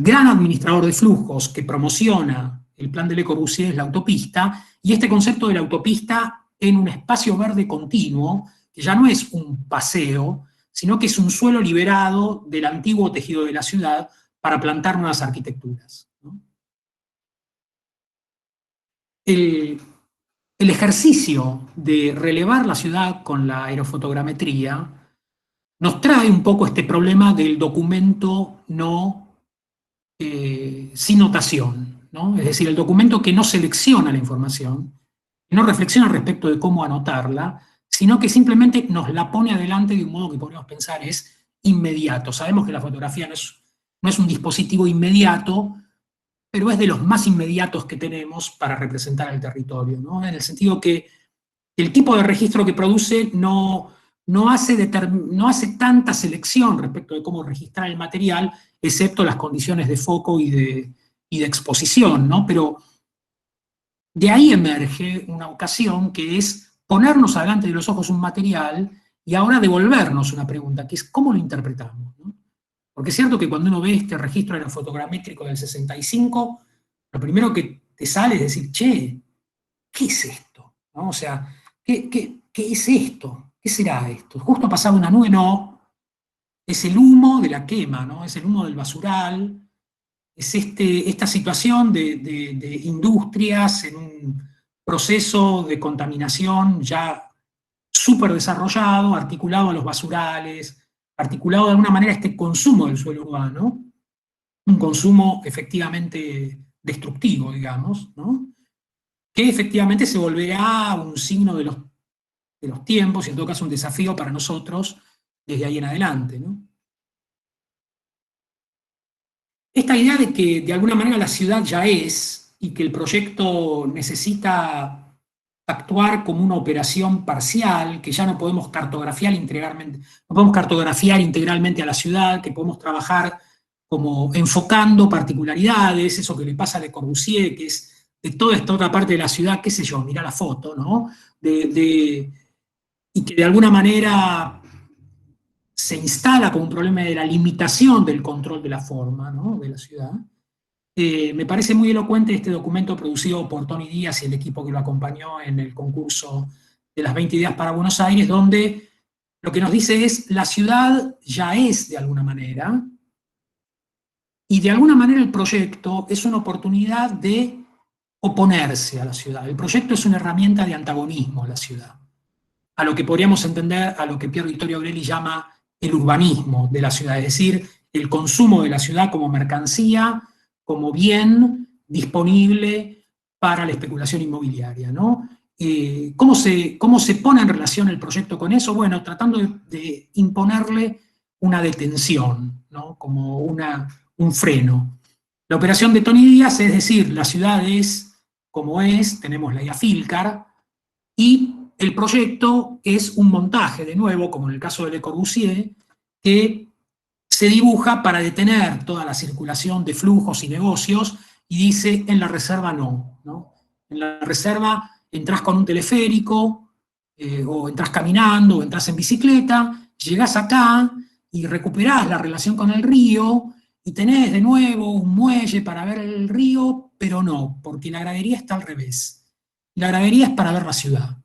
gran administrador de flujos que promociona el plan de Le Corbusier es la autopista, y este concepto de la autopista en un espacio verde continuo, que ya no es un paseo, sino que es un suelo liberado del antiguo tejido de la ciudad para plantar nuevas arquitecturas, ¿no? El ejercicio de relevar la ciudad con la aerofotogrametría nos trae un poco este problema del documento sin notación, ¿no? Es decir, el documento que no selecciona la información, que no reflexiona respecto de cómo anotarla, sino que simplemente nos la pone adelante de un modo que podríamos pensar es inmediato. Sabemos que la fotografía no es un dispositivo inmediato, pero es de los más inmediatos que tenemos para representar el territorio, ¿no? En el sentido que el tipo de registro que produce no hace tanta selección respecto de cómo registrar el material, excepto las condiciones de foco y de exposición, ¿no? Pero de ahí emerge una ocasión que es ponernos delante de los ojos un material y ahora devolvernos una pregunta, que es ¿cómo lo interpretamos?, ¿no? Porque es cierto que cuando uno ve este registro aerofotogramétrico del 65, lo primero que te sale es decir, che, ¿qué es esto? ¿No? O sea, ¿qué es esto? ¿Qué será esto? Justo pasaba una nube, no, es el humo de la quema, ¿no? Es el humo del basural, es esta situación de industrias en un proceso de contaminación ya súper desarrollado, articulado a los basurales, articulado de alguna manera a este consumo del suelo urbano, un consumo efectivamente destructivo, digamos, ¿no? Que efectivamente se volverá un signo de los tiempos y en todo caso un desafío para nosotros desde ahí en adelante, ¿no? Esta idea de que de alguna manera la ciudad ya es y que el proyecto necesita actuar como una operación parcial, que ya no podemos cartografiar integralmente a la ciudad, que podemos trabajar como enfocando particularidades, eso que le pasa a Le Corbusier, que es de toda esta otra parte de la ciudad, qué sé yo, mirá la foto, ¿no? Y que de alguna manera se instala como un problema de la limitación del control de la forma, ¿no?, de la ciudad. Me parece muy elocuente este documento producido por Tony Díaz y el equipo que lo acompañó en el concurso de las 20 ideas para Buenos Aires, donde lo que nos dice es, la ciudad ya es de alguna manera, y de alguna manera el proyecto es una oportunidad de oponerse a la ciudad. El proyecto es una herramienta de antagonismo a la ciudad, a lo que podríamos entender, a lo que Pier Vittorio Aureli llama el urbanismo de la ciudad, es decir, el consumo de la ciudad como mercancía, como bien disponible para la especulación inmobiliaria, ¿no? ¿Cómo se pone en relación el proyecto con eso? Bueno, tratando de imponerle una detención, ¿no?, como un freno. La operación de Tony Díaz es decir, la ciudad es como es, tenemos la IAFILCAR, y el proyecto es un montaje, de nuevo, como en el caso de Le Corbusier, que se dibuja para detener toda la circulación de flujos y negocios y dice, en la reserva no, ¿no? En la reserva entras con un teleférico, o entras caminando, o entras en bicicleta, llegás acá y recuperás la relación con el río y tenés de nuevo un muelle para ver el río, pero no, porque la gradería está al revés. La gradería es para ver la ciudad.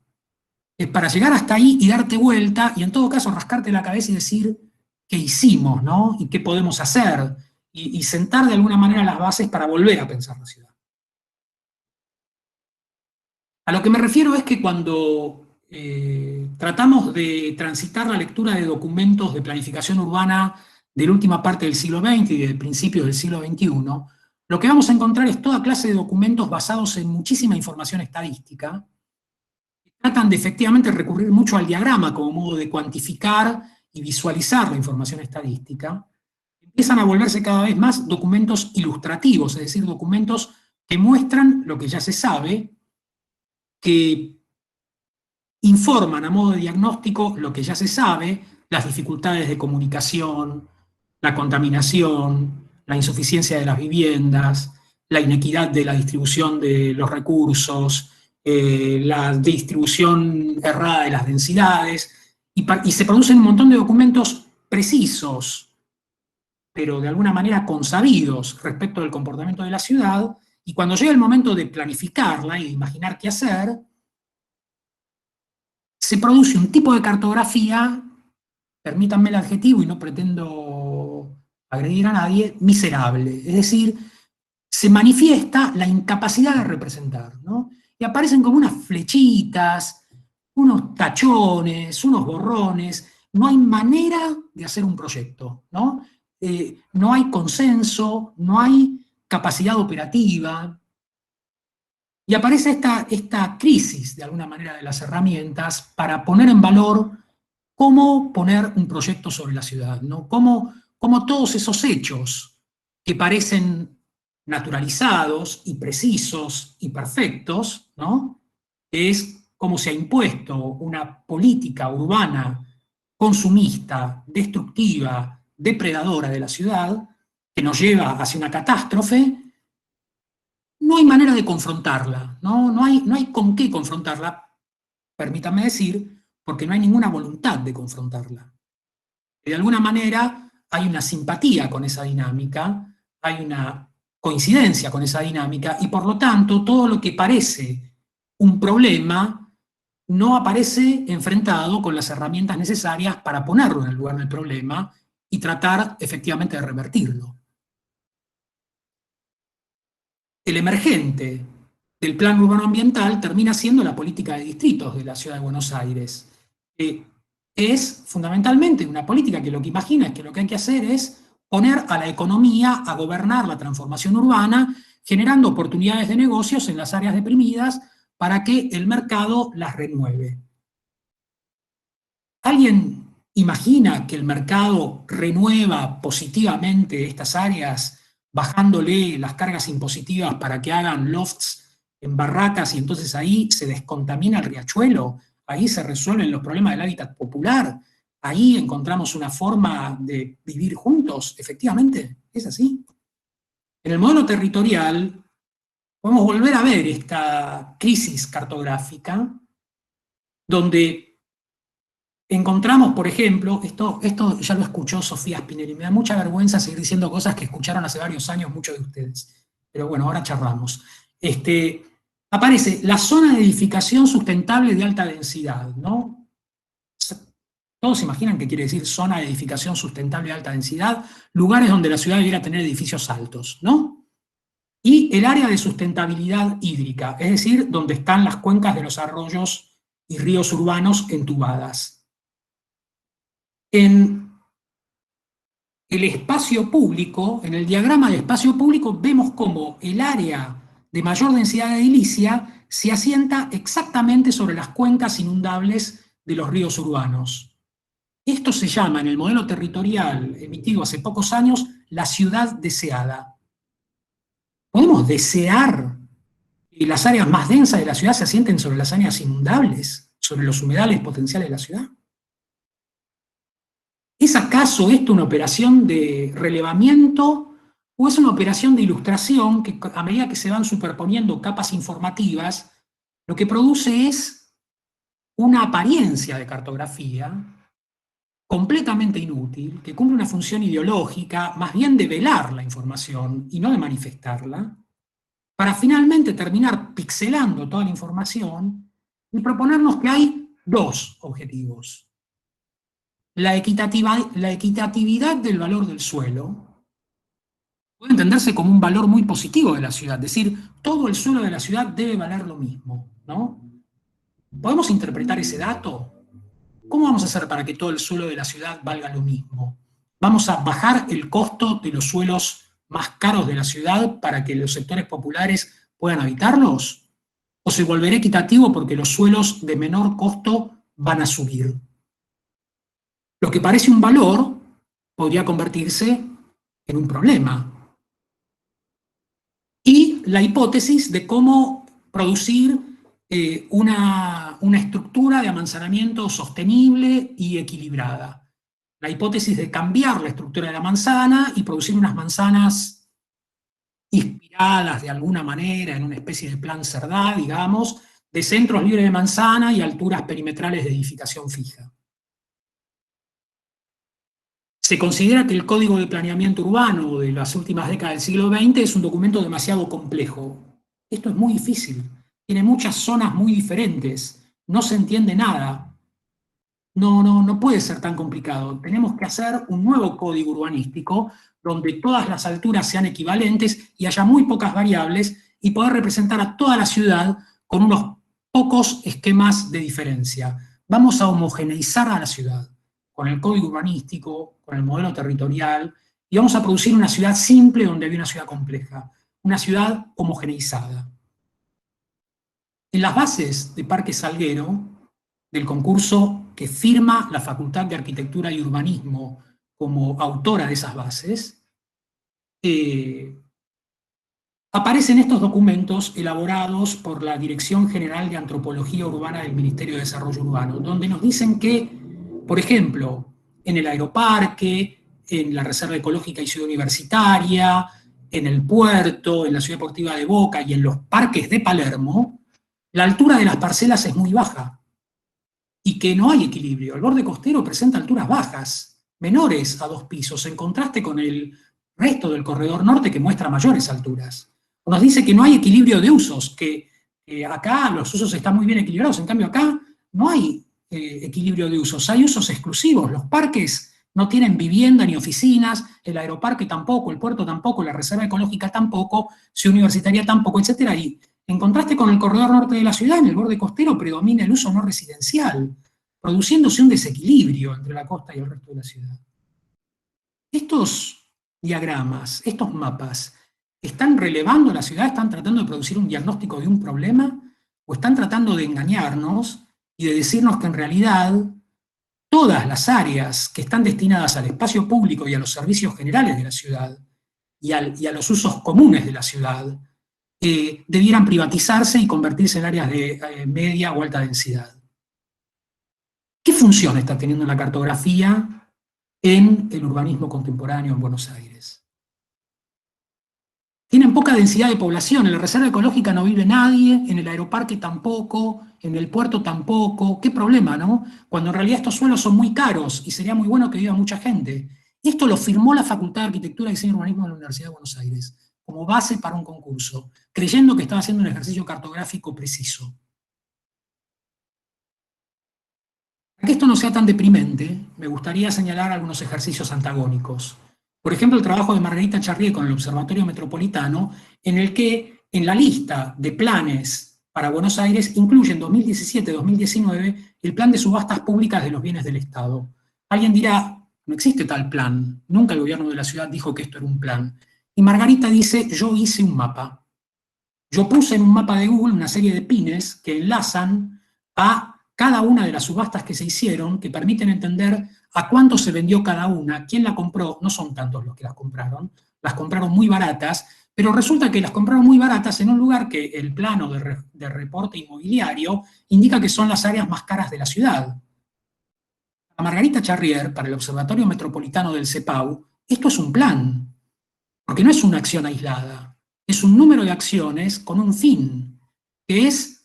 Es para llegar hasta ahí y darte vuelta y en todo caso rascarte la cabeza y decir qué hicimos, ¿no? Y qué podemos hacer. Y sentar de alguna manera las bases para volver a pensar la ciudad. A lo que me refiero es que cuando tratamos de transitar la lectura de documentos de planificación urbana de la última parte del siglo XX y del principio del siglo XXI, lo que vamos a encontrar es toda clase de documentos basados en muchísima información estadística, que tratan de efectivamente recurrir mucho al diagrama como modo de cuantificar y visualizar la información estadística. Empiezan a volverse cada vez más documentos ilustrativos, es decir, documentos que muestran lo que ya se sabe, que informan a modo de diagnóstico lo que ya se sabe, las dificultades de comunicación, la contaminación, la insuficiencia de las viviendas, la inequidad de la distribución de los recursos, la distribución errada de las densidades, y se producen un montón de documentos precisos, pero de alguna manera consabidos respecto del comportamiento de la ciudad, y cuando llega el momento de planificarla y de imaginar qué hacer, se produce un tipo de cartografía, permítanme el adjetivo y no pretendo agredir a nadie, miserable. Es decir, se manifiesta la incapacidad de representar, ¿no? Y aparecen como unas flechitas, unos tachones, unos borrones. No hay manera de hacer un proyecto, ¿no? No hay consenso, no hay capacidad operativa. Y aparece esta crisis, de alguna manera, de las herramientas para poner en valor cómo poner un proyecto sobre la ciudad, ¿no? Cómo todos esos hechos que parecen naturalizados y precisos y perfectos, ¿no? Es cómo se ha impuesto una política urbana consumista, destructiva, depredadora de la ciudad, que nos lleva hacia una catástrofe. No hay manera de confrontarla, ¿no? No hay con qué confrontarla, permítanme decir, porque no hay ninguna voluntad de confrontarla. De alguna manera, hay una simpatía con esa dinámica, hay una coincidencia con esa dinámica, y por lo tanto todo lo que parece un problema no aparece enfrentado con las herramientas necesarias para ponerlo en el lugar del problema y tratar efectivamente de revertirlo. El emergente del plan urbano ambiental termina siendo la política de distritos de la ciudad de Buenos Aires. Es fundamentalmente una política que lo que imagina es que lo que hay que hacer es poner a la economía a gobernar la transformación urbana, generando oportunidades de negocios en las áreas deprimidas para que el mercado las renueve. ¿Alguien imagina que el mercado renueva positivamente estas áreas, bajándole las cargas impositivas para que hagan lofts en barracas y entonces ahí se descontamina el riachuelo? Ahí se resuelven los problemas del hábitat popular, ahí encontramos una forma de vivir juntos, efectivamente, es así. En el modelo territorial podemos volver a ver esta crisis cartográfica, donde encontramos, por ejemplo, esto ya lo escuchó Sofía Spinelli, me da mucha vergüenza seguir diciendo cosas que escucharon hace varios años muchos de ustedes, pero bueno, ahora charlamos. Aparece la zona de edificación sustentable de alta densidad, ¿no? Todos se imaginan qué quiere decir zona de edificación sustentable de alta densidad, lugares donde la ciudad debiera tener edificios altos, ¿no? Y el área de sustentabilidad hídrica, es decir, donde están las cuencas de los arroyos y ríos urbanos entubadas. En el espacio público, en el diagrama de espacio público, vemos cómo el área de mayor densidad edilicia se asienta exactamente sobre las cuencas inundables de los ríos urbanos. Esto se llama, en el modelo territorial emitido hace pocos años, la ciudad deseada. ¿Podemos desear que las áreas más densas de la ciudad se asienten sobre las áreas inundables, sobre los humedales potenciales de la ciudad? ¿Es acaso esto una operación de relevamiento o es una operación de ilustración que a medida que se van superponiendo capas informativas, lo que produce es una apariencia de cartografía completamente inútil, que cumple una función ideológica, más bien de velar la información y no de manifestarla, para finalmente terminar pixelando toda la información y proponernos que hay dos objetivos. La equitatividad del valor del suelo puede entenderse como un valor muy positivo de la ciudad, es decir, todo el suelo de la ciudad debe valer lo mismo, ¿no? ¿Podemos interpretar ese dato? ¿Cómo vamos a hacer para que todo el suelo de la ciudad valga lo mismo? ¿Vamos a bajar el costo de los suelos más caros de la ciudad para que los sectores populares puedan habitarlos? ¿O se volverá equitativo porque los suelos de menor costo van a subir? Lo que parece un valor podría convertirse en un problema. Y la hipótesis de cómo producir una estructura de amanzanamiento sostenible y equilibrada. La hipótesis de cambiar la estructura de la manzana y producir unas manzanas inspiradas de alguna manera en una especie de plan Cerdá, digamos, de centros libres de manzana y alturas perimetrales de edificación fija. Se considera que el Código de Planeamiento Urbano de las últimas décadas del siglo XX es un documento demasiado complejo. Esto es muy difícil. Tiene muchas zonas muy diferentes. No se entiende nada. No puede ser tan complicado. Tenemos que hacer un nuevo código urbanístico donde todas las alturas sean equivalentes y haya muy pocas variables y poder representar a toda la ciudad con unos pocos esquemas de diferencia. Vamos a homogeneizar a la ciudad con el código urbanístico, con el modelo territorial, y vamos a producir una ciudad simple donde había una ciudad compleja, una ciudad homogeneizada. En las bases de Parque Salguero, del concurso que firma la Facultad de Arquitectura y Urbanismo como autora de esas bases, aparecen estos documentos elaborados por la Dirección General de Antropología Urbana del Ministerio de Desarrollo Urbano, donde nos dicen que, por ejemplo, en el aeroparque, en la Reserva Ecológica y Ciudad Universitaria, en el puerto, en la Ciudad Deportiva de Boca y en los parques de Palermo, la altura de las parcelas es muy baja y que no hay equilibrio. El borde costero presenta alturas bajas menores a 2 pisos, en contraste con el resto del corredor norte que muestra mayores alturas. Nos dice que no hay equilibrio de usos, que acá los usos están muy bien equilibrados, en cambio acá no hay equilibrio de usos, hay usos exclusivos. Los parques no tienen vivienda ni oficinas, el aeroparque tampoco, el puerto tampoco, la reserva ecológica tampoco, Ciudad Universitaria tampoco, etc. Y en contraste con el corredor norte de la ciudad, en el borde costero predomina el uso no residencial, produciéndose un desequilibrio entre la costa y el resto de la ciudad. Estos diagramas, estos mapas, ¿están relevando la ciudad? ¿Están tratando de producir un diagnóstico de un problema? ¿O están tratando de engañarnos y de decirnos que en realidad todas las áreas que están destinadas al espacio público y a los servicios generales de la ciudad y a los usos comunes de la ciudad debieran privatizarse y convertirse en áreas de media o alta densidad? ¿Qué función está teniendo la cartografía en el urbanismo contemporáneo en Buenos Aires? Tienen poca densidad de población, en la reserva ecológica no vive nadie, en el aeroparque tampoco, en el puerto tampoco. ¿Qué problema, no? Cuando en realidad estos suelos son muy caros y sería muy bueno que viva mucha gente. Esto lo firmó la Facultad de Arquitectura, Diseño y Urbanismo de la Universidad de Buenos Aires, como base para un concurso, creyendo que estaba haciendo un ejercicio cartográfico preciso. Para que esto no sea tan deprimente, me gustaría señalar algunos ejercicios antagónicos. Por ejemplo, el trabajo de Margarita Charrier con el Observatorio Metropolitano, en el que en la lista de planes para Buenos Aires incluye en 2017-2019 el plan de subastas públicas de los bienes del Estado. Alguien dirá, no existe tal plan, nunca el gobierno de la ciudad dijo que esto era un plan. Y Margarita dice, yo hice un mapa. Yo puse en un mapa de Google una serie de pines que enlazan a cada una de las subastas que se hicieron, que permiten entender a cuánto se vendió cada una, quién la compró. No son tantos los que las compraron muy baratas, pero resulta que las compraron muy baratas en un lugar que el plano de reporte inmobiliario indica que son las áreas más caras de la ciudad. A Margarita Charrier, para el Observatorio Metropolitano del CEPAU, esto es un plan, porque no es una acción aislada, es un número de acciones con un fin, que es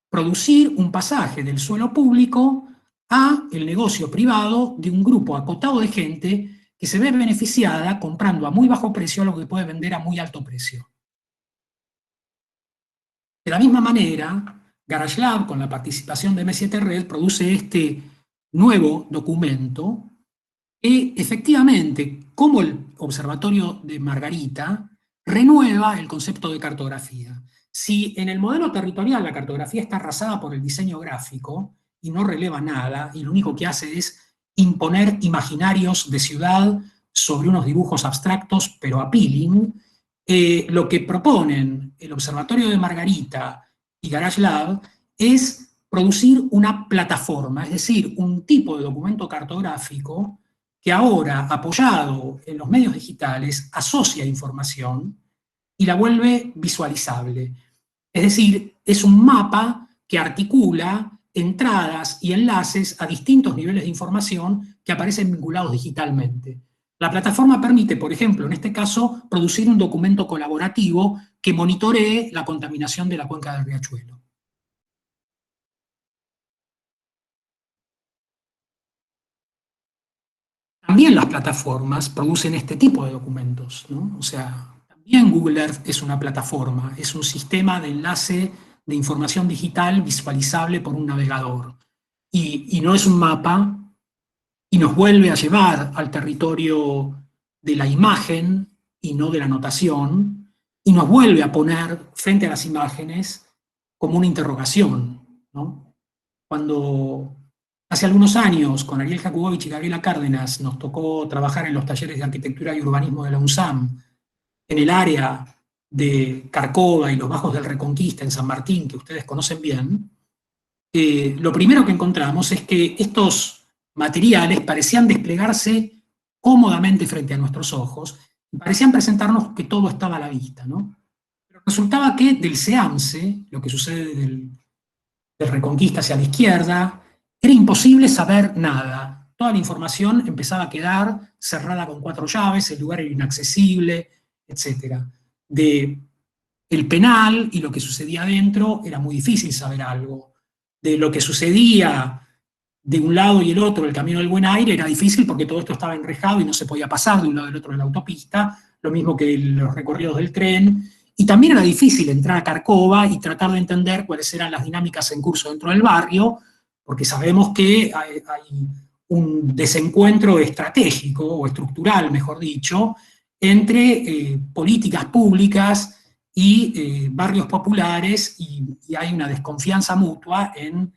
producir un pasaje del suelo público a el negocio privado de un grupo acotado de gente que se ve beneficiada comprando a muy bajo precio algo que puede vender a muy alto precio. De la misma manera, Garage Lab, con la participación de M7 Red, produce este nuevo documento que efectivamente, como el observatorio de Margarita, renueva el concepto de cartografía. Si en el modelo territorial la cartografía está arrasada por el diseño gráfico y no releva nada, y lo único que hace es imponer imaginarios de ciudad sobre unos dibujos abstractos pero appealing, lo que proponen el Observatorio de Margarita y Garage Lab es producir una plataforma, es decir, un tipo de documento cartográfico que ahora, apoyado en los medios digitales, asocia información y la vuelve visualizable. Es decir, es un mapa que articula entradas y enlaces a distintos niveles de información que aparecen vinculados digitalmente. La plataforma permite, por ejemplo, en este caso, producir un documento colaborativo que monitoree la contaminación de la cuenca del Riachuelo. También las plataformas producen este tipo de documentos, ¿no? O sea, también Google Earth es una plataforma, es un sistema de enlace de información digital visualizable por un navegador. Y no es un mapa, y nos vuelve a llevar al territorio de la imagen y no de la notación, y nos vuelve a poner frente a las imágenes como una interrogación, ¿no? Cuando hace algunos años, con Ariel Jakubowicz y Gabriela Cárdenas, nos tocó trabajar en los talleres de arquitectura y urbanismo de la UNSAM, en el área de Carcova y los Bajos del Reconquista, en San Martín, que ustedes conocen bien, lo primero que encontramos es que estos materiales parecían desplegarse cómodamente frente a nuestros ojos, y parecían presentarnos que todo estaba a la vista, ¿no? Pero resultaba que del SEAMSE, lo que sucede del Reconquista hacia la izquierda, era imposible saber nada. Toda la información empezaba a quedar cerrada con 4 llaves, el lugar era inaccesible, etc. De el penal y lo que sucedía adentro era muy difícil saber algo. De lo que sucedía de un lado y el otro el camino del Buen Aire era difícil porque todo esto estaba enrejado y no se podía pasar de un lado y del otro de la autopista, lo mismo que los recorridos del tren, y también era difícil entrar a Carcova y tratar de entender cuáles eran las dinámicas en curso dentro del barrio, porque sabemos que hay un desencuentro estratégico, o estructural, mejor dicho, entre políticas públicas y barrios populares, y hay una desconfianza mutua en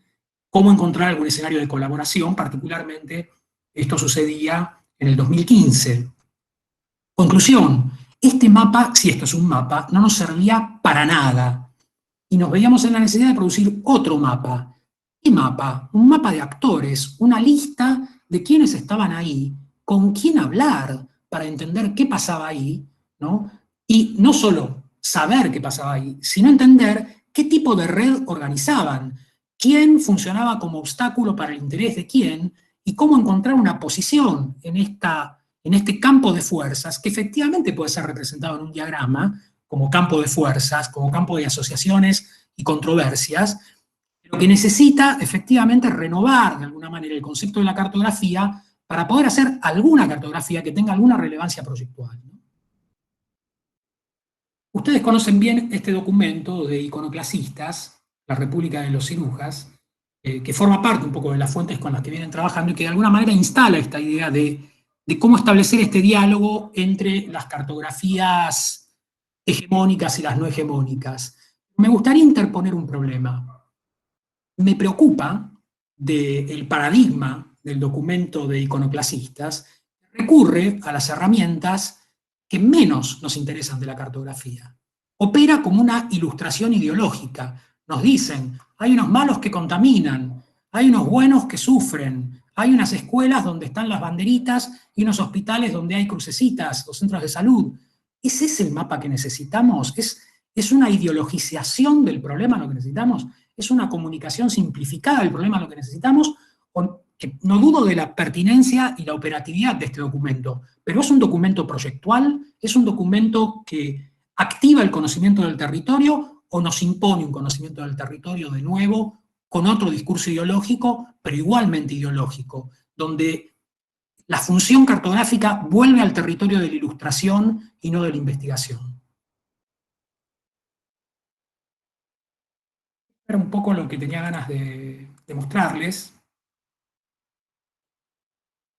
cómo encontrar algún escenario de colaboración. Particularmente esto sucedía en el 2015. Conclusión, este mapa, si esto es un mapa, no nos servía para nada, y nos veíamos en la necesidad de producir otro mapa. ¿Qué mapa? Un mapa de actores, una lista de quiénes estaban ahí, con quién hablar para entender qué pasaba ahí, ¿no? Y no solo saber qué pasaba ahí, sino entender qué tipo de red organizaban, quién funcionaba como obstáculo para el interés de quién, y cómo encontrar una posición en este campo de fuerzas, que efectivamente puede ser representado en un diagrama como campo de fuerzas, como campo de asociaciones y controversias, pero que necesita efectivamente renovar de alguna manera el concepto de la cartografía para poder hacer alguna cartografía que tenga alguna relevancia proyectual. Ustedes conocen bien este documento de Iconoclasistas, La República de los Cirujas, que forma parte un poco de las fuentes con las que vienen trabajando y que de alguna manera instala esta idea de cómo establecer este diálogo entre las cartografías hegemónicas y las no hegemónicas. Me gustaría interponer un problema. Me preocupa del paradigma del documento de Iconoclasistas, que recurre a las herramientas que menos nos interesan de la cartografía. Opera como una ilustración ideológica. Nos dicen, hay unos malos que contaminan, hay unos buenos que sufren, hay unas escuelas donde están las banderitas y unos hospitales donde hay crucecitas o centros de salud. ¿Ese es el mapa que necesitamos? ¿Es una ideologización del problema lo que necesitamos? ¿Es una comunicación simplificada del problema lo que necesitamos? Que no dudo de la pertinencia y la operatividad de este documento, pero es un documento proyectual, es un documento que activa el conocimiento del territorio o nos impone un conocimiento del territorio de nuevo con otro discurso ideológico, pero igualmente ideológico, donde la función cartográfica vuelve al territorio de la ilustración y no de la investigación. Era un poco lo que tenía ganas de mostrarles.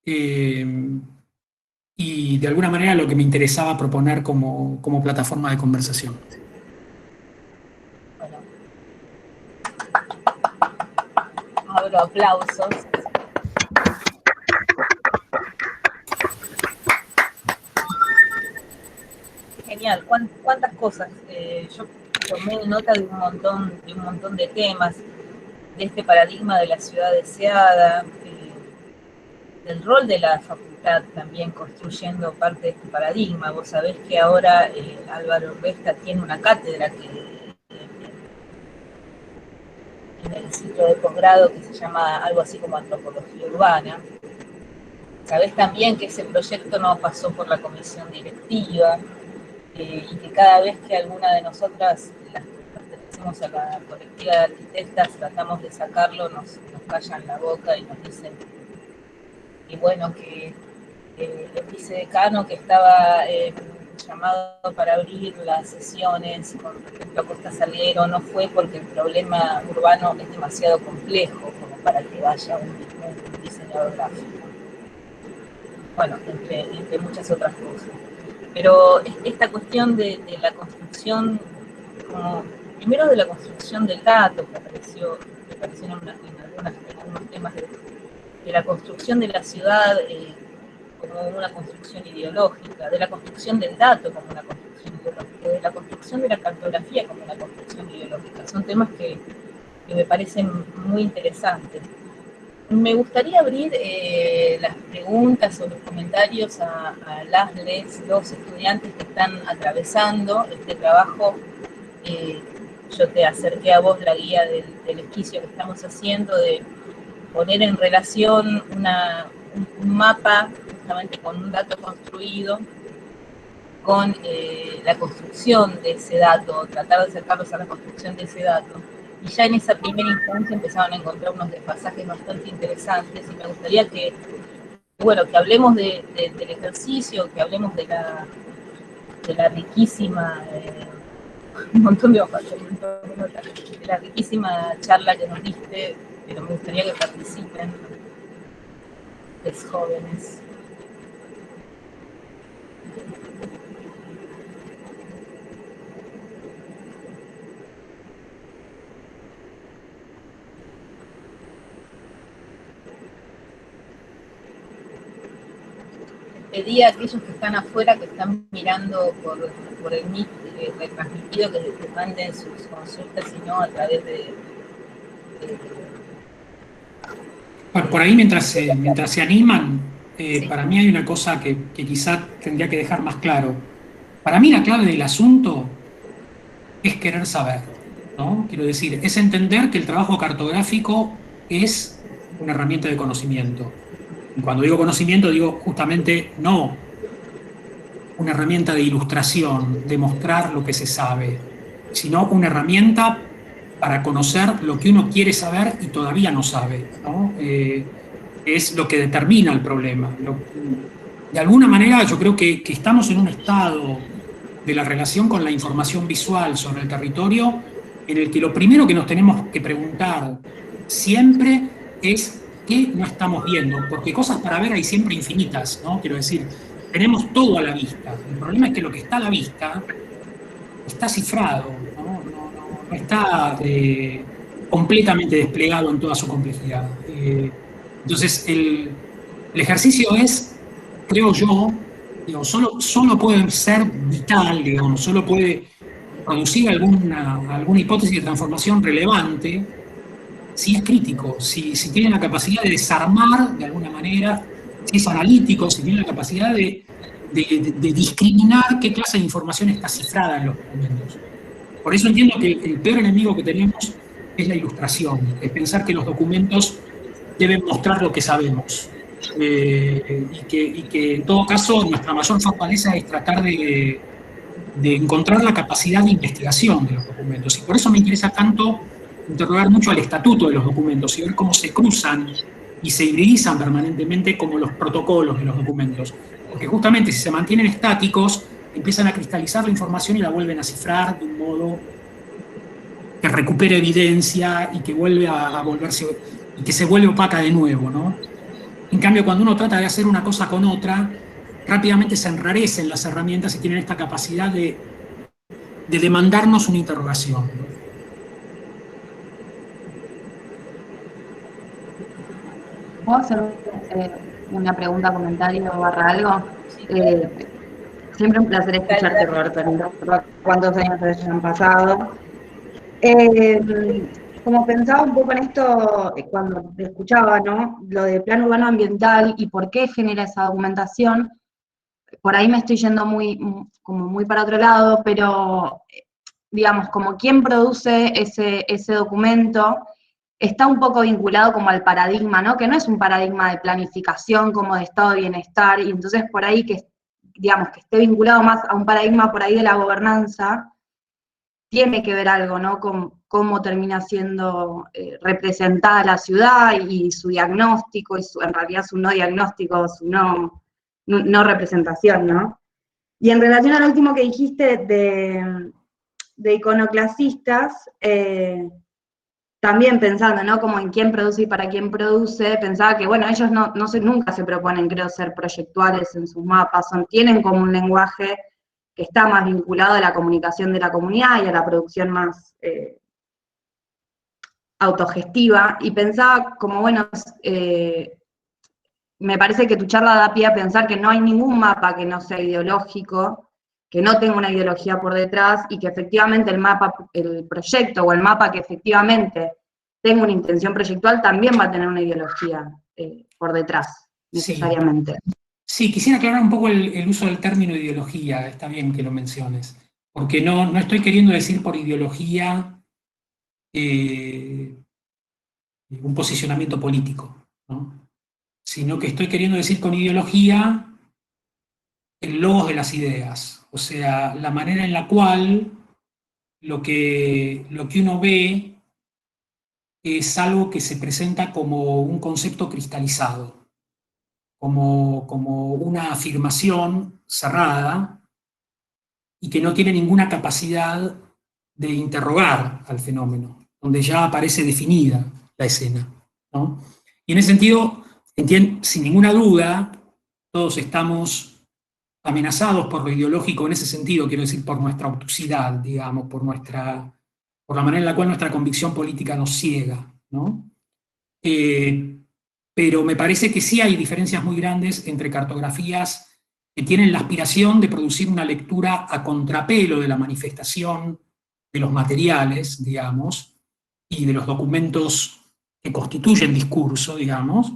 Y de alguna manera lo que me interesaba proponer como plataforma de conversación. Bueno, abro aplausos. Genial, cuántas cosas. Yo tomé nota de un montón de temas, de este paradigma de la ciudad deseada, del rol de la facultad también construyendo parte de este paradigma. Vos sabés que ahora Álvaro Urbesta tiene una cátedra en el ciclo de posgrado que se llama algo así como Antropología Urbana. Sabés también que ese proyecto no pasó por la comisión directiva, y que cada vez que alguna de nosotras, las que pertenecemos a la colectiva de arquitectas, tratamos de sacarlo, nos callan la boca y nos dicen que bueno, que el vicedecano que estaba llamado para abrir las sesiones con respecto a Costa Salguero no fue porque el problema urbano es demasiado complejo como para que vaya un diseñador gráfico. Bueno, entre muchas otras cosas. Pero esta cuestión de la construcción, como, primero de la construcción del dato, que apareció en algunos temas de la construcción de la ciudad como una construcción ideológica, de la construcción del dato como una construcción ideológica, de la construcción de la cartografía como una construcción ideológica. Son temas que me parecen muy interesantes. Me gustaría abrir las preguntas o los comentarios a los estudiantes que están atravesando este trabajo. Yo te acerqué a vos la guía del esquicio que estamos haciendo, de poner en relación un mapa justamente con un dato construido con la construcción de ese dato, tratar de acercarlos a la construcción de ese dato. y ya en esa primera instancia empezaron a encontrar unos desfasajes bastante interesantes, y me gustaría que, bueno, que hablemos del ejercicio, que hablemos de la riquísima, un montón de hojas, de la riquísima charla que nos diste, pero me gustaría que participen los jóvenes. Pedí a aquellos que están afuera, que están mirando por el Meet retransmitido, que manden sus consultas, y no a través de Bueno, por ahí mientras se animan, sí. para mí hay una cosa que quizá tendría que dejar más claro. Para mí la clave del asunto es querer saber, ¿no? Quiero decir, es entender que el trabajo cartográfico es una herramienta de conocimiento. Y cuando digo conocimiento, digo justamente no una herramienta de ilustración, de mostrar lo que se sabe, sino una herramienta para conocer lo que uno quiere saber y todavía no sabe, ¿no? Es lo que determina el problema. De alguna manera yo creo que estamos en un estado de la relación con la información visual sobre el territorio en el que lo primero que nos tenemos que preguntar siempre es qué no estamos viendo, porque cosas para ver hay siempre infinitas, ¿no? Quiero decir, tenemos todo a la vista. El problema es que lo que está a la vista está cifrado, no está completamente desplegado en toda su complejidad. Entonces, el ejercicio es, creo yo, digo, solo puede ser vital, digamos, solo puede producir alguna hipótesis de transformación relevante si es crítico, si tiene la capacidad de desarmar de alguna manera, si es analítico, si tiene la capacidad de discriminar qué clase de información está cifrada en los documentos. Por eso entiendo que el peor enemigo que tenemos es la ilustración, es pensar que los documentos deben mostrar lo que sabemos. Y que en todo caso nuestra mayor fortaleza es tratar de encontrar la capacidad de investigación de los documentos. Y por eso me interesa tanto interrogar mucho al estatuto de los documentos y ver cómo se cruzan y se hibridizan permanentemente como los protocolos de los documentos. Porque justamente si se mantienen estáticos, empiezan a cristalizar la información y la vuelven a cifrar de un modo que recupere evidencia y que vuelve a volverse, y que se vuelve opaca de nuevo, ¿no? En cambio, cuando uno trata de hacer una cosa con otra, rápidamente se enrarecen las herramientas y tienen esta capacidad de demandarnos una interrogación, ¿no? ¿Puedo hacer una pregunta, comentario barra algo? Siempre un placer escucharte, Roberto. No importa cuántos años hayan pasado. Como pensaba un poco en esto cuando te escuchaba, ¿no? Lo de plan urbano ambiental y por qué genera esa documentación. Por ahí me estoy yendo muy para otro lado, pero digamos, como quien produce ese documento, está un poco vinculado como al paradigma, ¿no? Que no es un paradigma de planificación como de estado de bienestar, y entonces por ahí que, digamos, que esté vinculado más a un paradigma por ahí de la gobernanza, tiene que ver algo, ¿no? Con cómo termina siendo representada la ciudad y su diagnóstico, y en realidad su no diagnóstico, su no representación, ¿no? Y en relación al último que dijiste de iconoclasistas, también pensando, ¿no? Como en quién produce y para quién produce, pensaba que, bueno, ellos nunca se proponen, creo, ser proyectuales en sus mapas, tienen como un lenguaje que está más vinculado a la comunicación de la comunidad y a la producción más autogestiva, y pensaba como, bueno, me parece que tu charla da pie a pensar que no hay ningún mapa que no sea ideológico, que no tenga una ideología por detrás, y que efectivamente el proyecto o el mapa que efectivamente tenga una intención proyectual también va a tener una ideología por detrás, necesariamente. Sí, quisiera aclarar un poco el uso del término ideología, está bien que lo menciones, porque no estoy queriendo decir por ideología un posicionamiento político, ¿no? Sino que estoy queriendo decir con ideología el logos de las ideas, o sea, la manera en la cual lo que uno ve es algo que se presenta como un concepto cristalizado, como una afirmación cerrada y que no tiene ninguna capacidad de interrogar al fenómeno, donde ya aparece definida la escena, ¿no? Y en ese sentido, sin ninguna duda, todos estamos amenazados por lo ideológico en ese sentido, quiero decir, por nuestra obtusidad, digamos, por la manera en la cual nuestra convicción política nos ciega, ¿no? Pero me parece que sí hay diferencias muy grandes entre cartografías que tienen la aspiración de producir una lectura a contrapelo de la manifestación de los materiales, digamos, y de los documentos que constituyen discurso, digamos,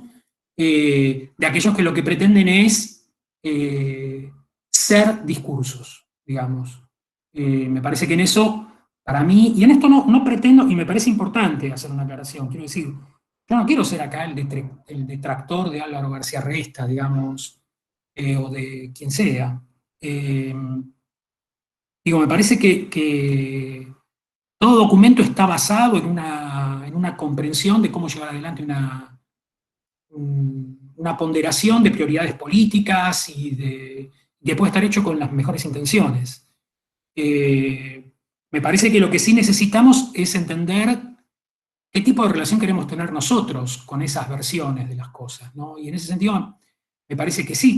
de aquellos que lo que pretenden es ser discursos, digamos. Me parece que en eso, para mí, y en esto no pretendo, y me parece importante hacer una aclaración, quiero decir, yo no quiero ser acá el detractor de Álvaro García Resta, digamos, o de quien sea. Digo, me parece que todo documento está basado en una comprensión de cómo llevar adelante una ponderación de prioridades políticas y que puede estar hecho con las mejores intenciones. Me parece que lo que sí necesitamos es entender qué tipo de relación queremos tener nosotros con esas versiones de las cosas, ¿no? Y en ese sentido, me parece que sí,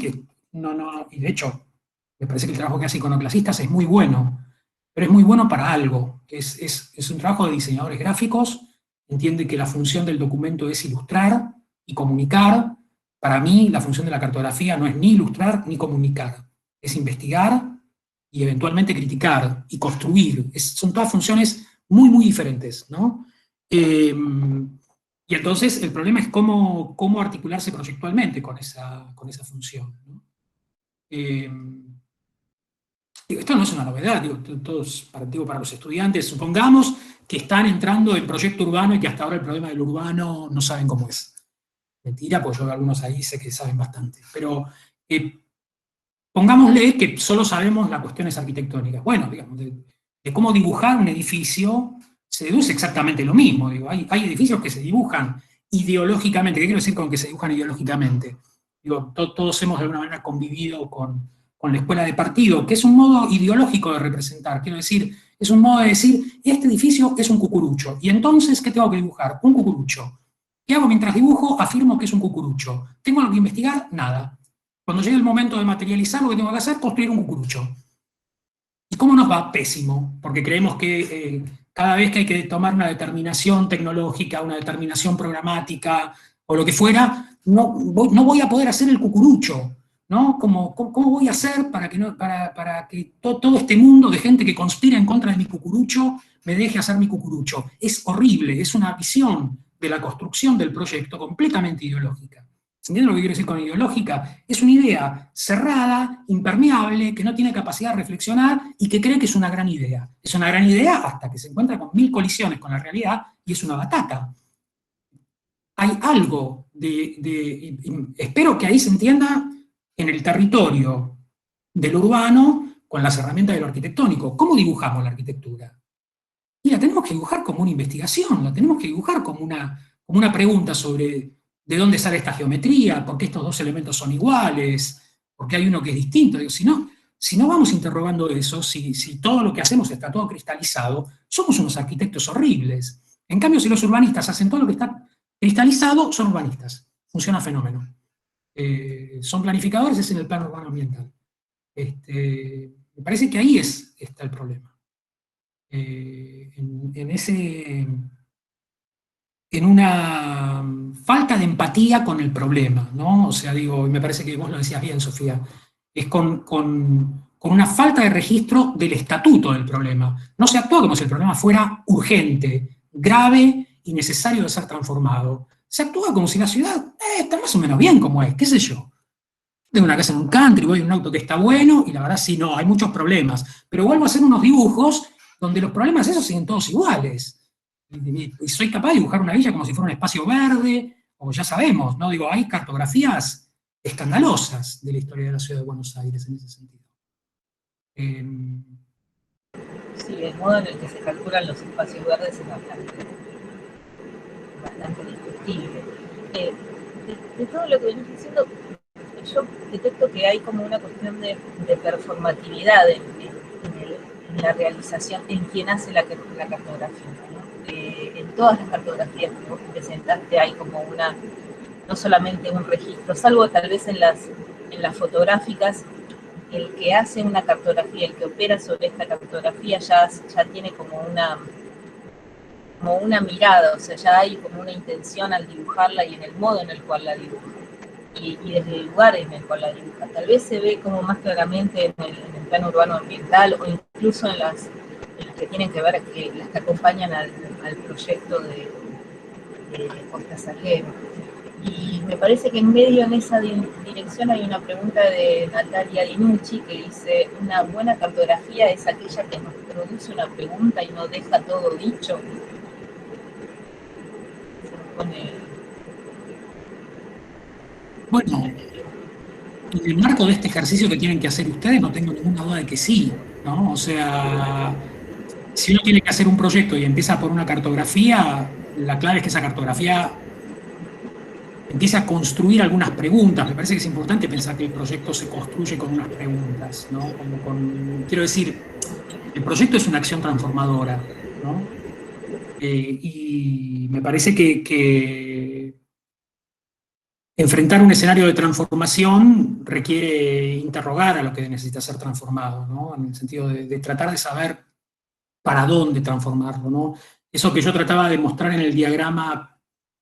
y de hecho, me parece que el trabajo que hace Iconoclastistas es muy bueno, pero es muy bueno para algo. Es un trabajo de diseñadores gráficos, entiende que la función del documento es ilustrar y comunicar. Para mí, la función de la cartografía no es ni ilustrar ni comunicar, es investigar y eventualmente criticar y construir. Son todas funciones muy, muy diferentes, ¿no? Y entonces el problema es cómo articularse proyectualmente con esa función, ¿no? Esto no es una novedad, todo es para los estudiantes. Supongamos que están entrando en proyecto urbano y que hasta ahora el problema del urbano no saben cómo es. Mentira, pues yo algunos ahí sé que saben bastante. Pero pongámosle que solo sabemos las cuestiones arquitectónicas. Bueno, digamos, de cómo dibujar un edificio se deduce exactamente lo mismo. Digo, hay edificios que se dibujan ideológicamente. ¿Qué quiero decir con que se dibujan ideológicamente? Digo, todos hemos de alguna manera convivido con la escuela de partido, que es un modo ideológico de representar. Quiero decir, es un modo de decir, este edificio es un cucurucho. Y entonces, ¿qué tengo que dibujar? Un cucurucho. ¿Qué hago mientras dibujo? Afirmo que es un cucurucho. ¿Tengo algo que investigar? Nada. Cuando llegue el momento de materializar, lo que tengo que hacer es construir un cucurucho. ¿Y cómo nos va? Pésimo, porque creemos que cada vez que hay que tomar una determinación tecnológica, una determinación programática o lo que fuera, no voy a poder hacer el cucurucho, ¿no? ¿Cómo voy a hacer para que todo este mundo de gente que conspira en contra de mi cucurucho me deje hacer mi cucurucho? Es horrible, es una visión de la construcción del proyecto completamente ideológica. ¿Se entiende lo que quiero decir con ideológica? Es una idea cerrada, impermeable, que no tiene capacidad de reflexionar y que cree que es una gran idea. Es una gran idea hasta que se encuentra con 1000 colisiones con la realidad y es una batata. Hay algo espero que ahí se entienda en el territorio del urbano con las herramientas de lo arquitectónico. ¿Cómo dibujamos la arquitectura? Y la tenemos que dibujar como una investigación, la tenemos que dibujar como una pregunta sobre de dónde sale esta geometría, por qué estos dos elementos son iguales, por qué hay uno que es distinto. Digo, si no vamos interrogando eso, si todo lo que hacemos está todo cristalizado, somos unos arquitectos horribles. En cambio, si los urbanistas hacen todo lo que está cristalizado, son urbanistas. Funciona fenómeno. Son planificadores, es en el plano urbano ambiental. Me parece que ahí está el problema. En una falta de empatía con el problema, ¿no? O sea, digo, me parece que vos lo decías bien, Sofía, es con una falta de registro del estatuto del problema. No se actúa como si el problema fuera urgente, grave y necesario de ser transformado. Se actúa como si la ciudad está más o menos bien como es, qué sé yo. Tengo una casa en un country, voy en un auto que está bueno, y la verdad sí, no, hay muchos problemas. Pero vuelvo a hacer unos dibujos donde los problemas esos siguen todos iguales. Y soy capaz de dibujar una villa como si fuera un espacio verde, como ya sabemos, ¿no? Digo, hay cartografías escandalosas de la historia de la ciudad de Buenos Aires en ese sentido. Sí, el modo en el que se calculan los espacios verdes es bastante bastante discutible. De todo lo que venís diciendo, yo detecto que hay como una cuestión de performatividad en la realización, en quien hace la cartografía, ¿no? En todas las cartografías que vos presentaste hay como no solamente un registro, salvo tal vez en las fotográficas, el que hace una cartografía, el que opera sobre esta cartografía ya tiene como una mirada, o sea, ya hay como una intención al dibujarla y en el modo en el cual la dibuja. Y desde el lugar en el cual la dibuja. Tal vez se ve como más claramente en el plano urbano ambiental o incluso en las que tienen que ver, las que acompañan al proyecto de Costa Salguero. Y me parece que en medio, en esa dirección, hay una pregunta de Natalia Dinucci que dice: una buena cartografía es aquella que nos produce una pregunta y no deja todo dicho. Se pone... Bueno, en el marco de este ejercicio que tienen que hacer ustedes, no tengo ninguna duda de que sí, ¿no? O sea, si uno tiene que hacer un proyecto y empieza por una cartografía, la clave es que esa cartografía empiece a construir algunas preguntas. Me parece que es importante pensar que el proyecto se construye con unas preguntas, ¿no? Quiero decir, el proyecto es una acción transformadora, ¿no? Y me parece que enfrentar un escenario de transformación requiere interrogar a lo que necesita ser transformado, ¿no? En el sentido de tratar de saber para dónde transformarlo, ¿no? Eso que yo trataba de mostrar en el diagrama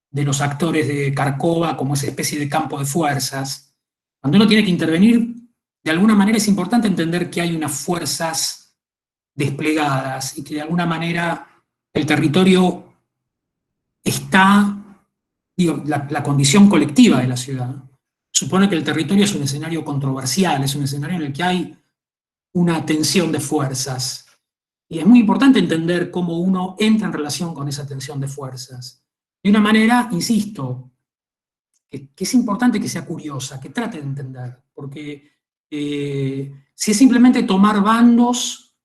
de los actores de Carcova como esa especie de campo de fuerzas. Cuando uno tiene que intervenir, de alguna manera es importante entender que hay unas fuerzas desplegadas y que de alguna manera el territorio está, digo, la condición colectiva de la ciudad supone que el territorio es un escenario controversial, es un escenario en el que hay una tensión de fuerzas. Y es muy importante entender cómo uno entra en relación con esa tensión de fuerzas. De una manera, insisto, que es importante que sea curiosa, que trate de entender, porque si es simplemente tomar bandos,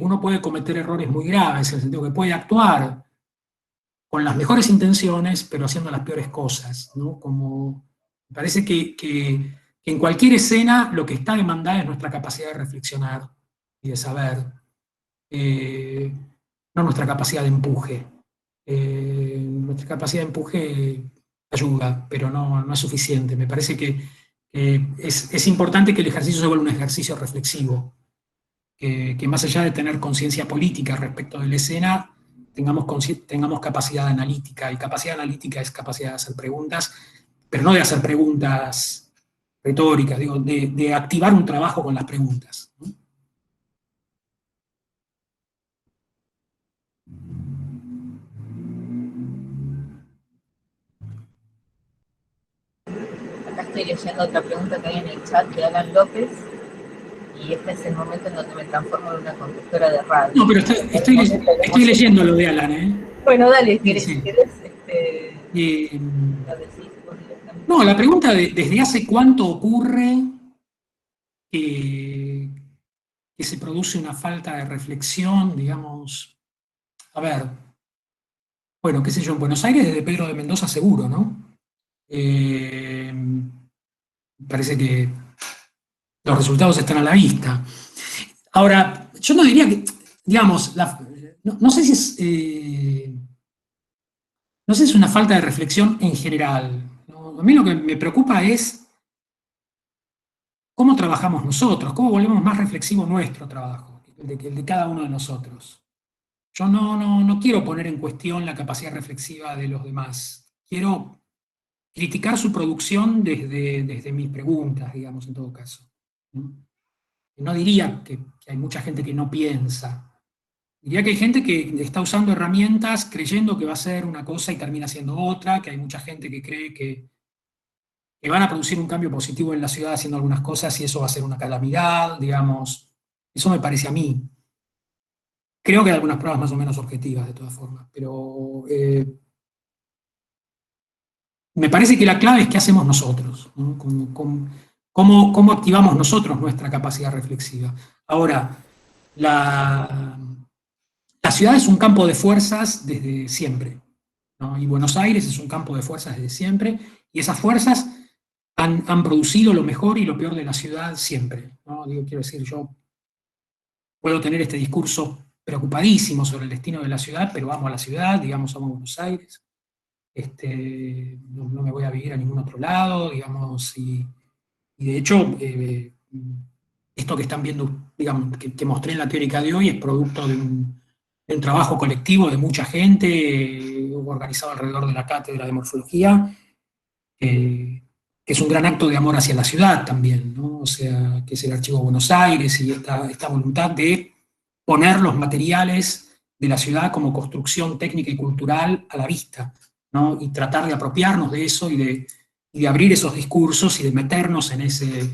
uno puede cometer errores muy graves, en el sentido que puede actuar con las mejores intenciones, pero haciendo las peores cosas, ¿no? Como, me parece que en cualquier escena lo que está demandada es nuestra capacidad de reflexionar y de saber, no nuestra capacidad de empuje. Nuestra capacidad de empuje ayuda, pero no es suficiente. Me parece que es importante que el ejercicio se vuelva un ejercicio reflexivo, que más allá de tener conciencia política respecto de la escena, tengamos capacidad analítica, y capacidad analítica es capacidad de hacer preguntas, pero no de hacer preguntas retóricas, digo, de activar un trabajo con las preguntas, ¿no? Acá estoy leyendo otra pregunta que hay en el chat de Alan López, y este es el momento en donde me transformo en una conductora de radio. No, pero estoy leyendo lo de Alan, ¿eh? Bueno, dale, ¿querés Sí. lo decís vos directamente? No, la pregunta de ¿desde hace cuánto ocurre que se produce una falta de reflexión, digamos? A ver, bueno, qué sé yo, en Buenos Aires desde Pedro de Mendoza seguro, ¿no? Parece que los resultados están a la vista. Ahora, yo no diría que, digamos, no sé si es... no sé si es una falta de reflexión en general, ¿no? A mí lo que me preocupa es cómo trabajamos nosotros, cómo volvemos más reflexivo nuestro trabajo, el de cada uno de nosotros. Yo no quiero poner en cuestión la capacidad reflexiva de los demás. Quiero criticar su producción desde mis preguntas, digamos, en todo caso. No diría que hay mucha gente que no piensa. Diría que hay gente que está usando herramientas creyendo que va a ser una cosa y termina siendo otra, que hay mucha gente que cree que van a producir un cambio positivo en la ciudad haciendo algunas cosas y eso va a ser una calamidad, digamos. Eso me parece a mí. Creo que hay algunas pruebas más o menos objetivas, de todas formas, pero me parece que la clave es qué hacemos nosotros, ¿no? Cómo activamos nosotros nuestra capacidad reflexiva. Ahora, la ciudad es un campo de fuerzas desde siempre. ¿no? Y Buenos Aires es un campo de fuerzas desde siempre, y esas fuerzas han producido lo mejor y lo peor de la ciudad siempre, ¿no? Digo, quiero decir, yo puedo tener este discurso preocupadísimo sobre el destino de la ciudad, pero amo a la ciudad, digamos, amo a Buenos Aires, no me voy a vivir a ningún otro lado, digamos, y de hecho, esto que están viendo, digamos, que mostré en la teórica de hoy es producto de un trabajo colectivo de mucha gente, organizado alrededor de la cátedra de morfología, que es un gran acto de amor hacia la ciudad también, ¿no? O sea, que es el Archivo Buenos Aires y esta voluntad de poner los materiales de la ciudad como construcción técnica y cultural a la vista, ¿no? Y tratar de apropiarnos de eso y de abrir esos discursos y de meternos en ese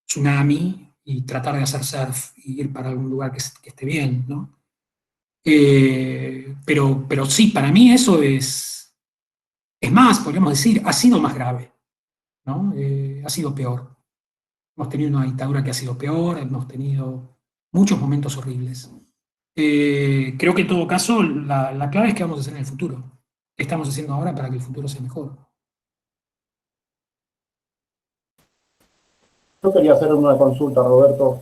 tsunami y tratar de hacer surf y ir para algún lugar que esté bien, ¿no? Pero sí, para mí eso es más, podríamos decir, ha sido más grave, ¿no? Ha sido peor. Hemos tenido una dictadura que ha sido peor, hemos tenido muchos momentos horribles. Creo que en todo caso la clave es qué vamos a hacer en el futuro. ¿Qué estamos haciendo ahora para que el futuro sea mejor? Yo quería hacer una consulta, Roberto.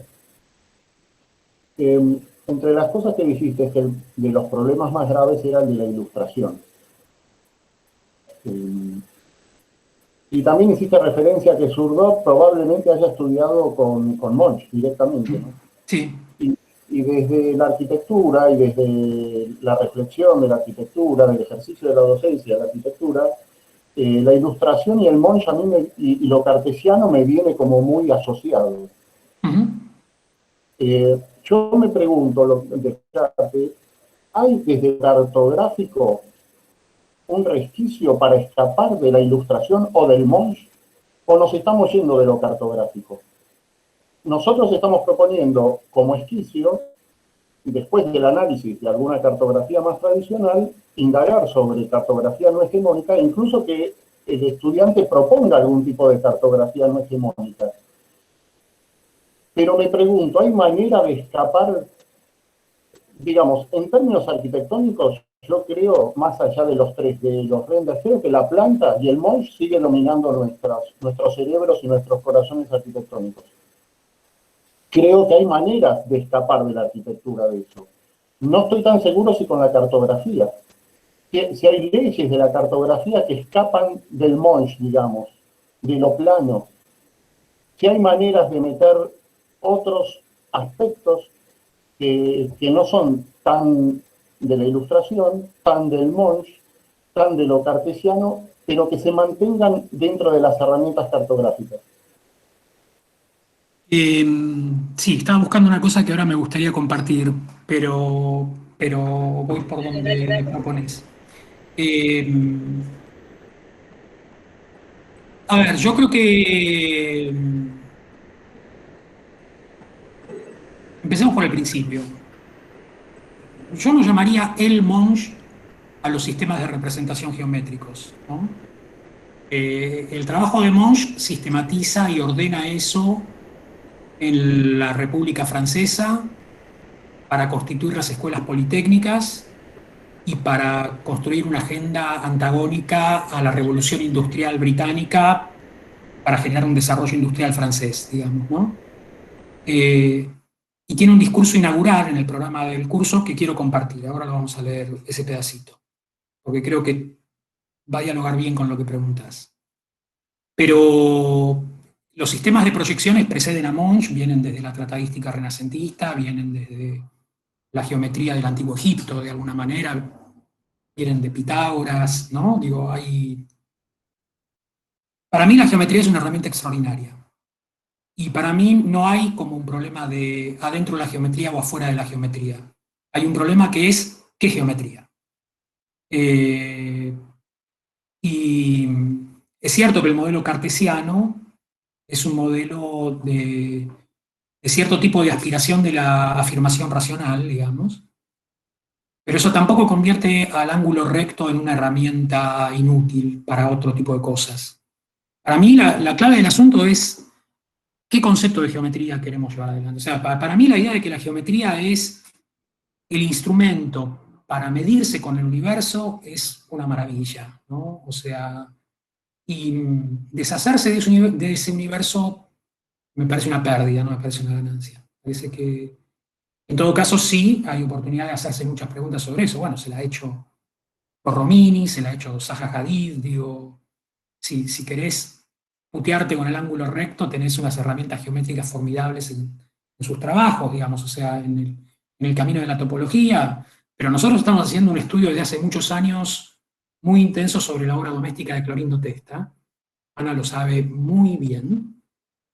Entre las cosas que dijiste, que de los problemas más graves era el de la ilustración. Y también hiciste referencia a que Surdeau probablemente haya estudiado con Monch directamente, ¿no? Sí. Y desde la arquitectura y desde la reflexión de la arquitectura, del ejercicio de la docencia de la arquitectura, la ilustración y el Monch a mí y lo cartesiano me viene como muy asociado. Yo me pregunto, ¿hay desde el cartográfico un resquicio para escapar de la ilustración o del Monch, o nos estamos yendo de lo cartográfico? Nosotros estamos proponiendo como esquicio, después del análisis de alguna cartografía más tradicional, indagar sobre cartografía no hegemónica, incluso que el estudiante proponga algún tipo de cartografía no hegemónica. Pero me pregunto, ¿hay manera de escapar, digamos, en términos arquitectónicos? Yo creo, más allá de los renders, creo que la planta y el Monch sigue dominando nuestros cerebros y nuestros corazones arquitectónicos. Creo que hay maneras de escapar de la arquitectura de eso. No estoy tan seguro si con la cartografía. Si hay leyes de la cartografía que escapan del Monch, digamos, de lo plano. Si hay maneras de meter otros aspectos que no son tan de la ilustración, tan del Monch, tan de lo cartesiano, pero que se mantengan dentro de las herramientas cartográficas. Sí, estaba buscando una cosa que ahora me gustaría compartir, pero voy por donde me propones. A ver, yo creo que empecemos por el principio. Yo no llamaría el Monch a los sistemas de representación geométricos, ¿no? El trabajo de Monch sistematiza y ordena eso en la República Francesa para constituir las escuelas politécnicas y para construir una agenda antagónica a la revolución industrial británica para generar un desarrollo industrial francés, digamos, ¿no? Y tiene un discurso inaugural en el programa del curso que quiero compartir. Ahora lo vamos a leer ese pedacito, porque creo que va a dialogar bien con lo que preguntas. Pero los sistemas de proyecciones preceden a Monch, vienen desde la tratadística renacentista, vienen desde la geometría del Antiguo Egipto, de alguna manera, vienen de Pitágoras, ¿no? Digo, para mí la geometría es una herramienta extraordinaria. Y para mí no hay como un problema de adentro de la geometría o afuera de la geometría. Hay un problema que es, ¿qué geometría? Y es cierto que el modelo cartesiano es un modelo de cierto tipo de aspiración de la afirmación racional, digamos, pero eso tampoco convierte al ángulo recto en una herramienta inútil para otro tipo de cosas. Para mí la clave del asunto es qué concepto de geometría queremos llevar adelante. O sea, para mí la idea de que la geometría es el instrumento para medirse con el universo es una maravilla, ¿no? O sea, y deshacerse de ese universo me parece una pérdida, no me parece una ganancia. Parece que, en todo caso, sí hay oportunidad de hacerse muchas preguntas sobre eso. Bueno, se la ha hecho Romini, se la ha hecho Zaha Hadid, digo, si querés putearte con el ángulo recto, tenés unas herramientas geométricas formidables en sus trabajos, digamos, o sea, en el camino de la topología, pero nosotros estamos haciendo un estudio desde hace muchos años muy intenso sobre la obra doméstica de Clorindo Testa. Ana lo sabe muy bien,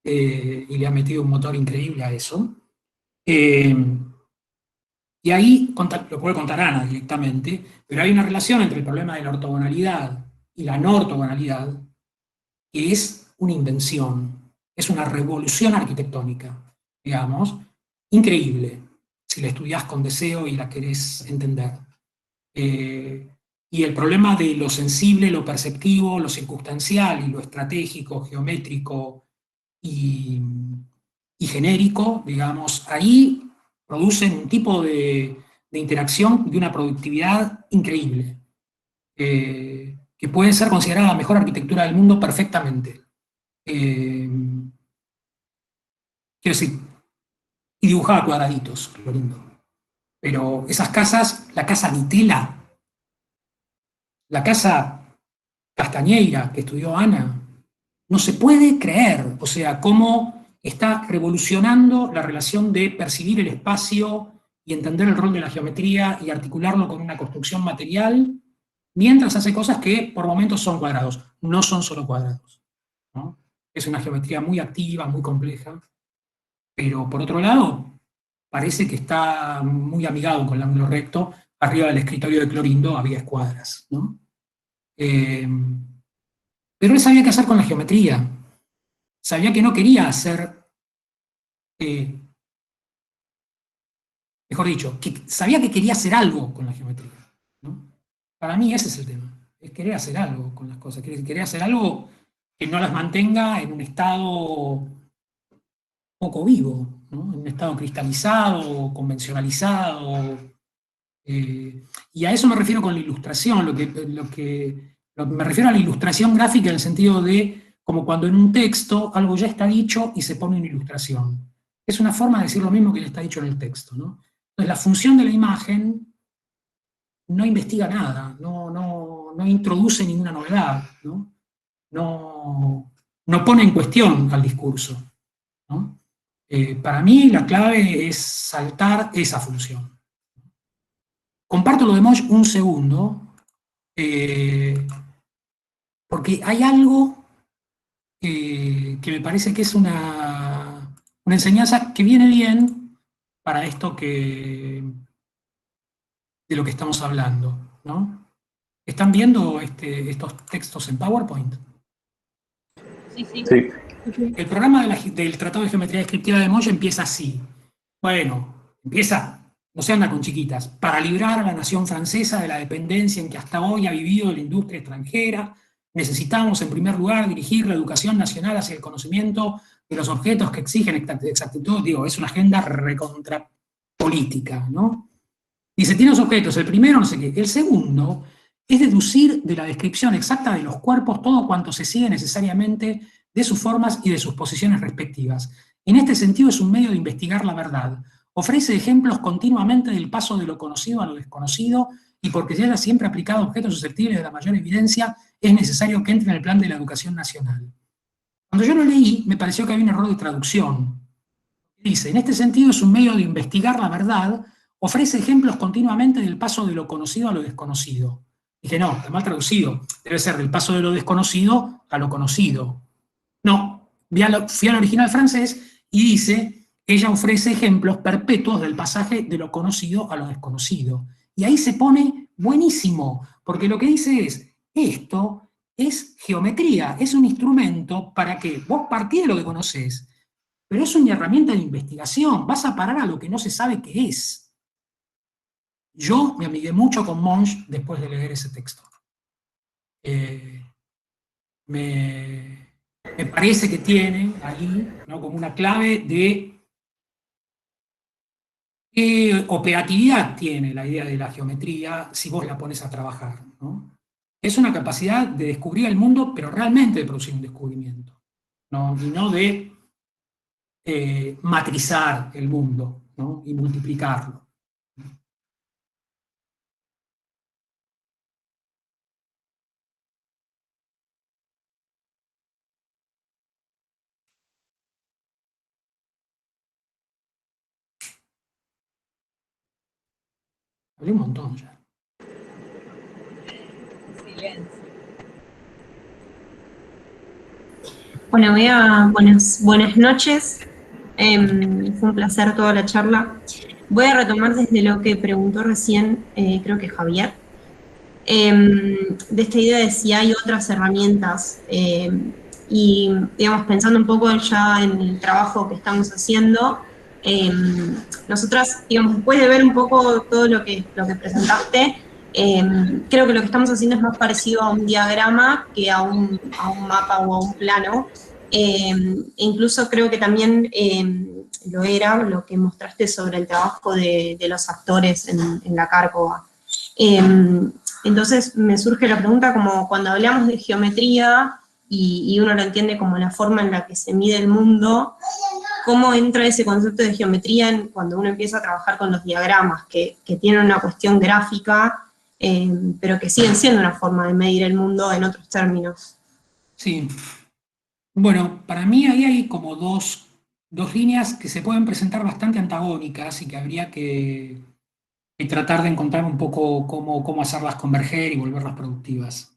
y le ha metido un motor increíble a eso. Y ahí lo puede contar Ana directamente, pero hay una relación entre el problema de la ortogonalidad y la no ortogonalidad, que es una invención, es una revolución arquitectónica, digamos, increíble, si la estudiás con deseo y la querés entender. Y el problema de lo sensible, lo perceptivo, lo circunstancial y lo estratégico, geométrico y genérico, digamos, ahí producen un tipo de interacción y una productividad increíble, que puede ser considerada la mejor arquitectura del mundo perfectamente. Quiero decir, y dibujaba cuadraditos, lo lindo. Pero esas casas, la casa Vitela, la casa Castañeira, que estudió Ana, no se puede creer, o sea, cómo está revolucionando la relación de percibir el espacio y entender el rol de la geometría y articularlo con una construcción material, mientras hace cosas que por momentos son cuadrados, no son solo cuadrados, ¿no? Es una geometría muy activa, muy compleja, pero por otro lado, parece que está muy amigado con el ángulo recto. Arriba del escritorio de Clorindo había escuadras, ¿no? Pero él sabía qué hacer con la geometría. Sabía que no quería hacer, mejor dicho, sabía que quería hacer algo con la geometría, ¿no? Para mí ese es el tema, es querer hacer algo con las cosas, querer hacer algo que no las mantenga en un estado poco vivo, ¿no? En un estado cristalizado, convencionalizado. Y a eso me refiero con la ilustración, me refiero a la ilustración gráfica en el sentido de como cuando en un texto algo ya está dicho y se pone una ilustración. Es una forma de decir lo mismo que ya está dicho en el texto, ¿no? Entonces la función de la imagen no investiga nada, no introduce ninguna novedad, ¿no? No pone en cuestión al discurso, ¿no? Para mí la clave es saltar esa función. Comparto lo de Mosh un segundo, porque hay algo que me parece que es una enseñanza que viene bien para esto de lo que estamos hablando, ¿no? ¿Están viendo estos textos en PowerPoint? Sí, sí. Sí. El programa del Tratado de Geometría Descriptiva de Mosh empieza así. Bueno, empieza, no se anda con chiquitas, para librar a la nación francesa de la dependencia en que hasta hoy ha vivido la industria extranjera, necesitamos en primer lugar dirigir la educación nacional hacia el conocimiento de los objetos que exigen exactitud. Digo, es una agenda recontra política, ¿no? Dice, tiene dos objetos, el primero no sé qué, el segundo es deducir de la descripción exacta de los cuerpos todo cuanto se sigue necesariamente de sus formas y de sus posiciones respectivas. En este sentido es un medio de investigar la verdad. Ofrece ejemplos continuamente del paso de lo conocido a lo desconocido, y porque se haya siempre aplicado a objetos susceptibles de la mayor evidencia, es necesario que entre en el plan de la educación nacional. Cuando yo lo leí, me pareció que había un error de traducción. Dice, en este sentido es un medio de investigar la verdad, ofrece ejemplos continuamente del paso de lo conocido a lo desconocido. Dije, no, está mal traducido, debe ser del paso de lo desconocido a lo conocido. No, fui al original francés y dice, ella ofrece ejemplos perpetuos del pasaje de lo conocido a lo desconocido. Y ahí se pone buenísimo, porque lo que dice es, esto es geometría, es un instrumento para que vos partís de lo que conocés, pero es una herramienta de investigación, vas a parar a lo que no se sabe qué es. Yo me amigué mucho con Monge después de leer ese texto. Me parece que tiene ahí, ¿no?, como una clave de ¿Qué operatividad tiene la idea de la geometría si vos la pones a trabajar, ¿no? Es una capacidad de descubrir el mundo, pero realmente de producir un descubrimiento, ¿no? Y no de matrizar el mundo, ¿no? Y multiplicarlo. Hablé un montón ya. Silencio. Bueno, buenas noches. Fue un placer toda la charla. Voy a retomar desde lo que preguntó recién, creo que Javier, de esta idea de si hay otras herramientas. Y, digamos, pensando un poco ya en el trabajo que estamos haciendo, nosotras, digamos, después de ver un poco todo lo que presentaste, creo que lo que estamos haciendo es más parecido a un diagrama que a un mapa o a un plano. E incluso creo que también lo era lo que mostraste sobre el trabajo de los actores en la Cárcova. Entonces me surge la pregunta, como cuando hablamos de geometría y uno lo entiende como la forma en la que se mide el mundo, ¿cómo entra ese concepto de geometría cuando uno empieza a trabajar con los diagramas, que tienen una cuestión gráfica, pero que siguen siendo una forma de medir el mundo en otros términos? Sí. Bueno, para mí ahí hay como dos líneas que se pueden presentar bastante antagónicas y que habría que tratar de encontrar un poco cómo hacerlas converger y volverlas productivas.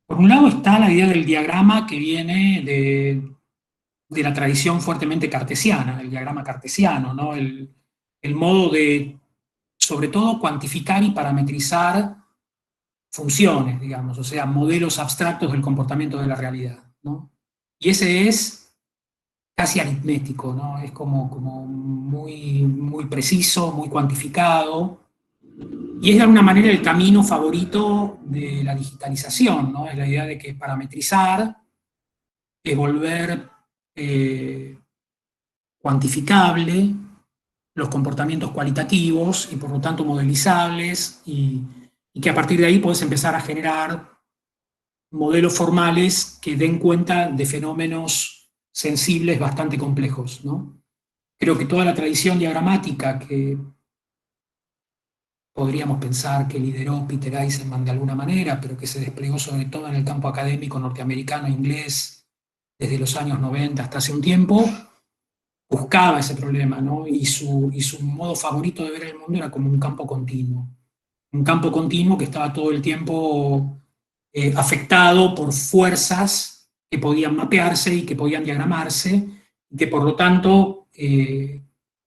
Por un lado está la idea del diagrama que viene de la tradición fuertemente cartesiana, el diagrama cartesiano, ¿no? El modo de, sobre todo, cuantificar y parametrizar funciones, digamos, o sea, modelos abstractos del comportamiento de la realidad, ¿no? Y ese es casi aritmético, ¿no? Es como muy preciso, muy cuantificado, y es de alguna manera el camino favorito de la digitalización, ¿no? Es la idea de que parametrizar es volver cuantificable los comportamientos cualitativos y por lo tanto modelizables, y que a partir de ahí podés empezar a generar modelos formales que den cuenta de fenómenos sensibles bastante complejos, ¿no? Creo que toda la tradición diagramática que podríamos pensar que lideró Peter Eisenman de alguna manera, pero que se desplegó sobre todo en el campo académico norteamericano e inglés desde los años 90 hasta hace un tiempo, buscaba ese problema, ¿no? Y su modo favorito de ver el mundo era como un campo continuo. Un campo continuo que estaba todo el tiempo afectado por fuerzas que podían mapearse y que podían diagramarse, y que por lo tanto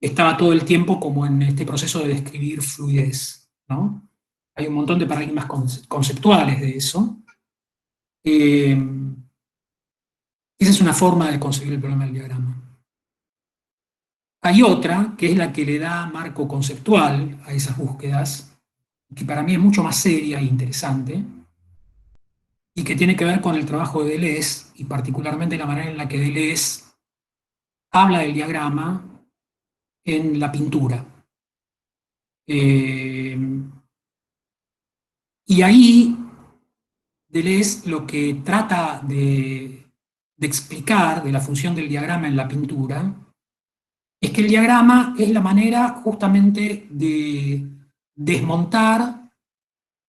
estaba todo el tiempo como en este proceso de describir fluidez, ¿no? Hay un montón de paradigmas conceptuales de eso. Esa es una forma de concebir el problema del diagrama. Hay otra, que es la que le da marco conceptual a esas búsquedas, que para mí es mucho más seria e interesante, y que tiene que ver con el trabajo de Deleuze, y particularmente la manera en la que Deleuze habla del diagrama en la pintura. Y ahí Deleuze lo que trata de explicar de la función del diagrama en la pintura es que el diagrama es la manera justamente de desmontar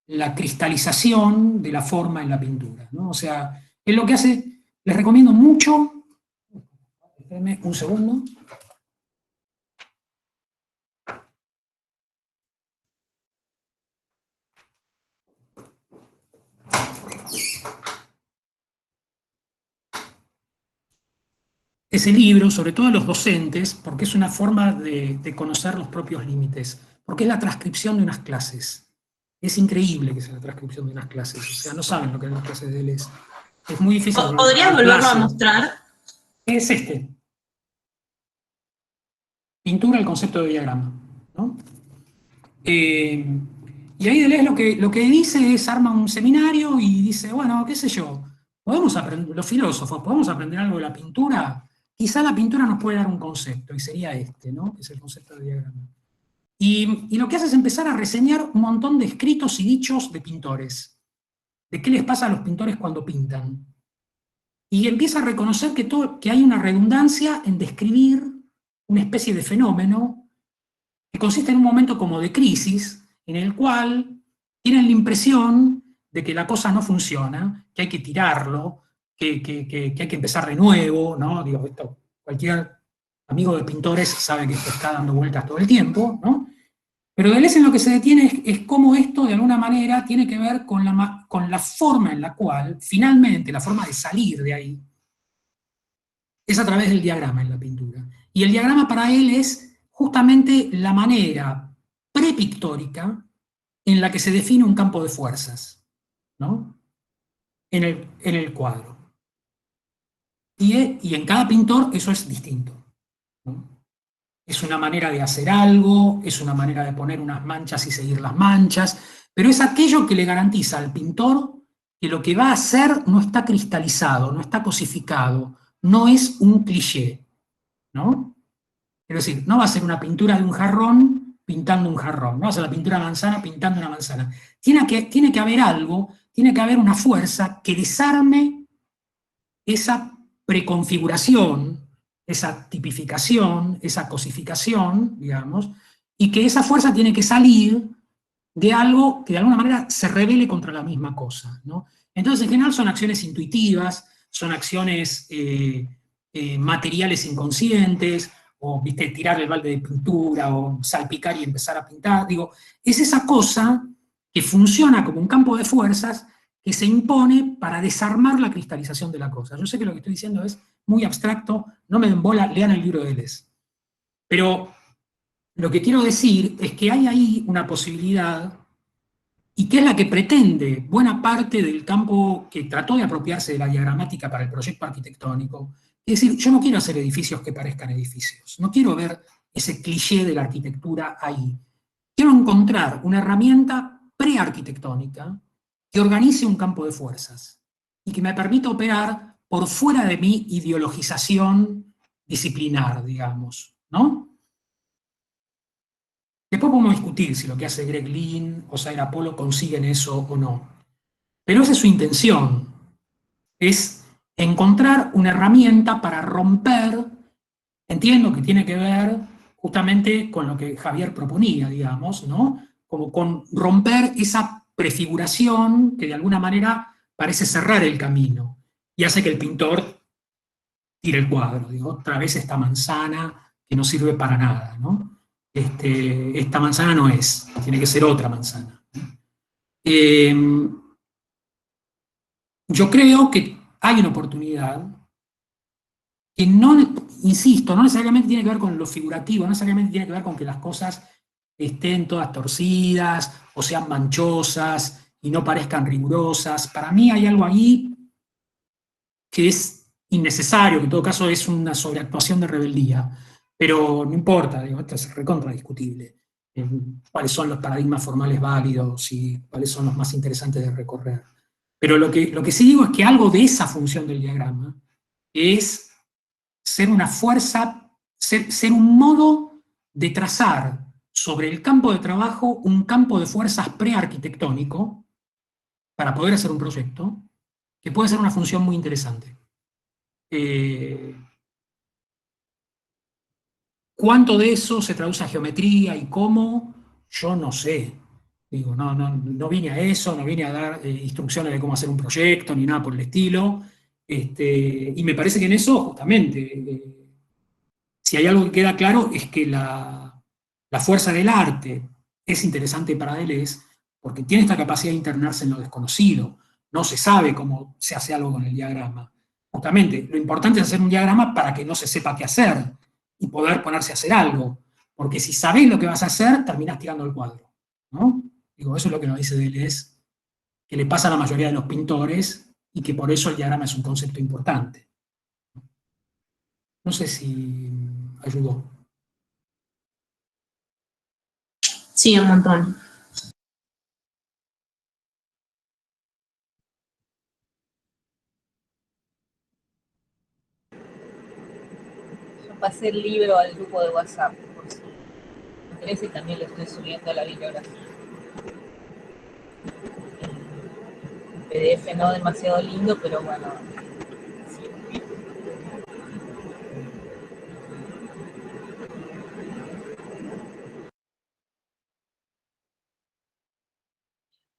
la cristalización de la forma en la pintura, ¿no? O sea, es lo que hace, les recomiendo mucho, espérenme un segundo. Ese libro, sobre todo a los docentes, porque es una forma de conocer los propios límites, porque es la transcripción de unas clases. Es increíble que sea la transcripción de unas clases, o sea, no saben lo que es las clases de Deleuze. Es muy difícil. ¿Podrías volverlo a mostrar? Es este. Pintura, el concepto de diagrama, ¿no? Y ahí Deleuze lo que dice es, arma un seminario y dice, bueno, qué sé yo, podemos aprender, los filósofos, podemos aprender algo de la pintura. Quizá la pintura nos puede dar un concepto, y sería este, ¿no? Que es el concepto de diagrama. Y lo que hace es empezar a reseñar un montón de escritos y dichos de pintores, de qué les pasa a los pintores cuando pintan. Y empieza a reconocer que hay una redundancia en describir una especie de fenómeno que consiste en un momento como de crisis, en el cual tienen la impresión de que la cosa no funciona, que hay que tirarlo, que hay que empezar de nuevo, ¿no? Digo, esto, cualquier amigo de pintores sabe que esto está dando vueltas todo el tiempo, ¿no? Pero Deleuze en lo que se detiene es cómo esto, de alguna manera, tiene que ver con la forma en la cual, finalmente, la forma de salir de ahí, es a través del diagrama en la pintura. Y el diagrama para él es justamente la manera prepictórica en la que se define un campo de fuerzas, ¿no? En el cuadro. Y en cada pintor eso es distinto, ¿no? Es una manera de hacer algo, es una manera de poner unas manchas y seguir las manchas, pero es aquello que le garantiza al pintor que lo que va a hacer no está cristalizado, no está cosificado, no es un cliché, ¿no? Es decir, no va a ser una pintura de un jarrón pintando un jarrón, no va a ser la pintura de manzana pintando una manzana. Tiene que haber algo, tiene que haber una fuerza que desarme esa preconfiguración, esa tipificación, esa cosificación, digamos, y que esa fuerza tiene que salir de algo que de alguna manera se rebele contra la misma cosa, ¿no? Entonces, en general son acciones intuitivas, son acciones materiales inconscientes, o ¿viste? Tirar el balde de pintura, o salpicar y empezar a pintar. Digo, es esa cosa que funciona como un campo de fuerzas que se impone para desarmar la cristalización de la cosa. Yo sé que lo que estoy diciendo es muy abstracto, no me den bola, lean el libro de Deleuze. Pero lo que quiero decir es que hay ahí una posibilidad, y que es la que pretende buena parte del campo que trató de apropiarse de la diagramática para el proyecto arquitectónico. Es decir, yo no quiero hacer edificios que parezcan edificios, no quiero ver ese cliché de la arquitectura ahí. Quiero encontrar una herramienta prearquitectónica que organice un campo de fuerzas y que me permita operar por fuera de mi ideologización disciplinar, digamos, ¿no? Después podemos discutir si lo que hace Greg Lynn o Zaire Apollo consiguen eso o no. Pero esa es su intención, es encontrar una herramienta para romper, entiendo que tiene que ver justamente con lo que Javier proponía, digamos, ¿no? Como con romper esa prefiguración que de alguna manera parece cerrar el camino y hace que el pintor tire el cuadro, digo, otra vez esta manzana que no sirve para nada, ¿no? Esta manzana no es, tiene que ser otra manzana. Yo creo que hay una oportunidad que no, insisto, no necesariamente tiene que ver con lo figurativo, no necesariamente tiene que ver con que las cosas estén todas torcidas o sean manchosas y no parezcan rigurosas. Para mí hay algo ahí que es innecesario, que en todo caso es una sobreactuación de rebeldía, pero no importa, digo, esto es recontra discutible. Cuáles son los paradigmas formales válidos y cuáles son los más interesantes de recorrer. Pero lo que sí digo es que algo de esa función del diagrama es ser una fuerza, ser un modo de trazar sobre el campo de trabajo un campo de fuerzas prearquitectónico para poder hacer un proyecto que puede ser una función muy interesante. ¿Cuánto de eso se traduce a geometría y cómo? Yo no sé. Digo, no vine a eso, no vine a dar instrucciones de cómo hacer un proyecto ni nada por el estilo. Y me parece que en eso, justamente, si hay algo que queda claro es que la fuerza del arte es interesante para Deleuze porque tiene esta capacidad de internarse en lo desconocido. No se sabe cómo se hace algo con el diagrama. Justamente, lo importante es hacer un diagrama para que no se sepa qué hacer y poder ponerse a hacer algo. Porque si sabés lo que vas a hacer, terminás tirando el cuadro, ¿no? Digo, eso es lo que nos dice Deleuze, que le pasa a la mayoría de los pintores y que por eso el diagrama es un concepto importante. No sé si ayudó. Sí, un montón. Yo pasé el libro al grupo de WhatsApp, por si 13 y también lo estoy subiendo a la bibliografía. PDF no demasiado lindo, pero bueno. Sí.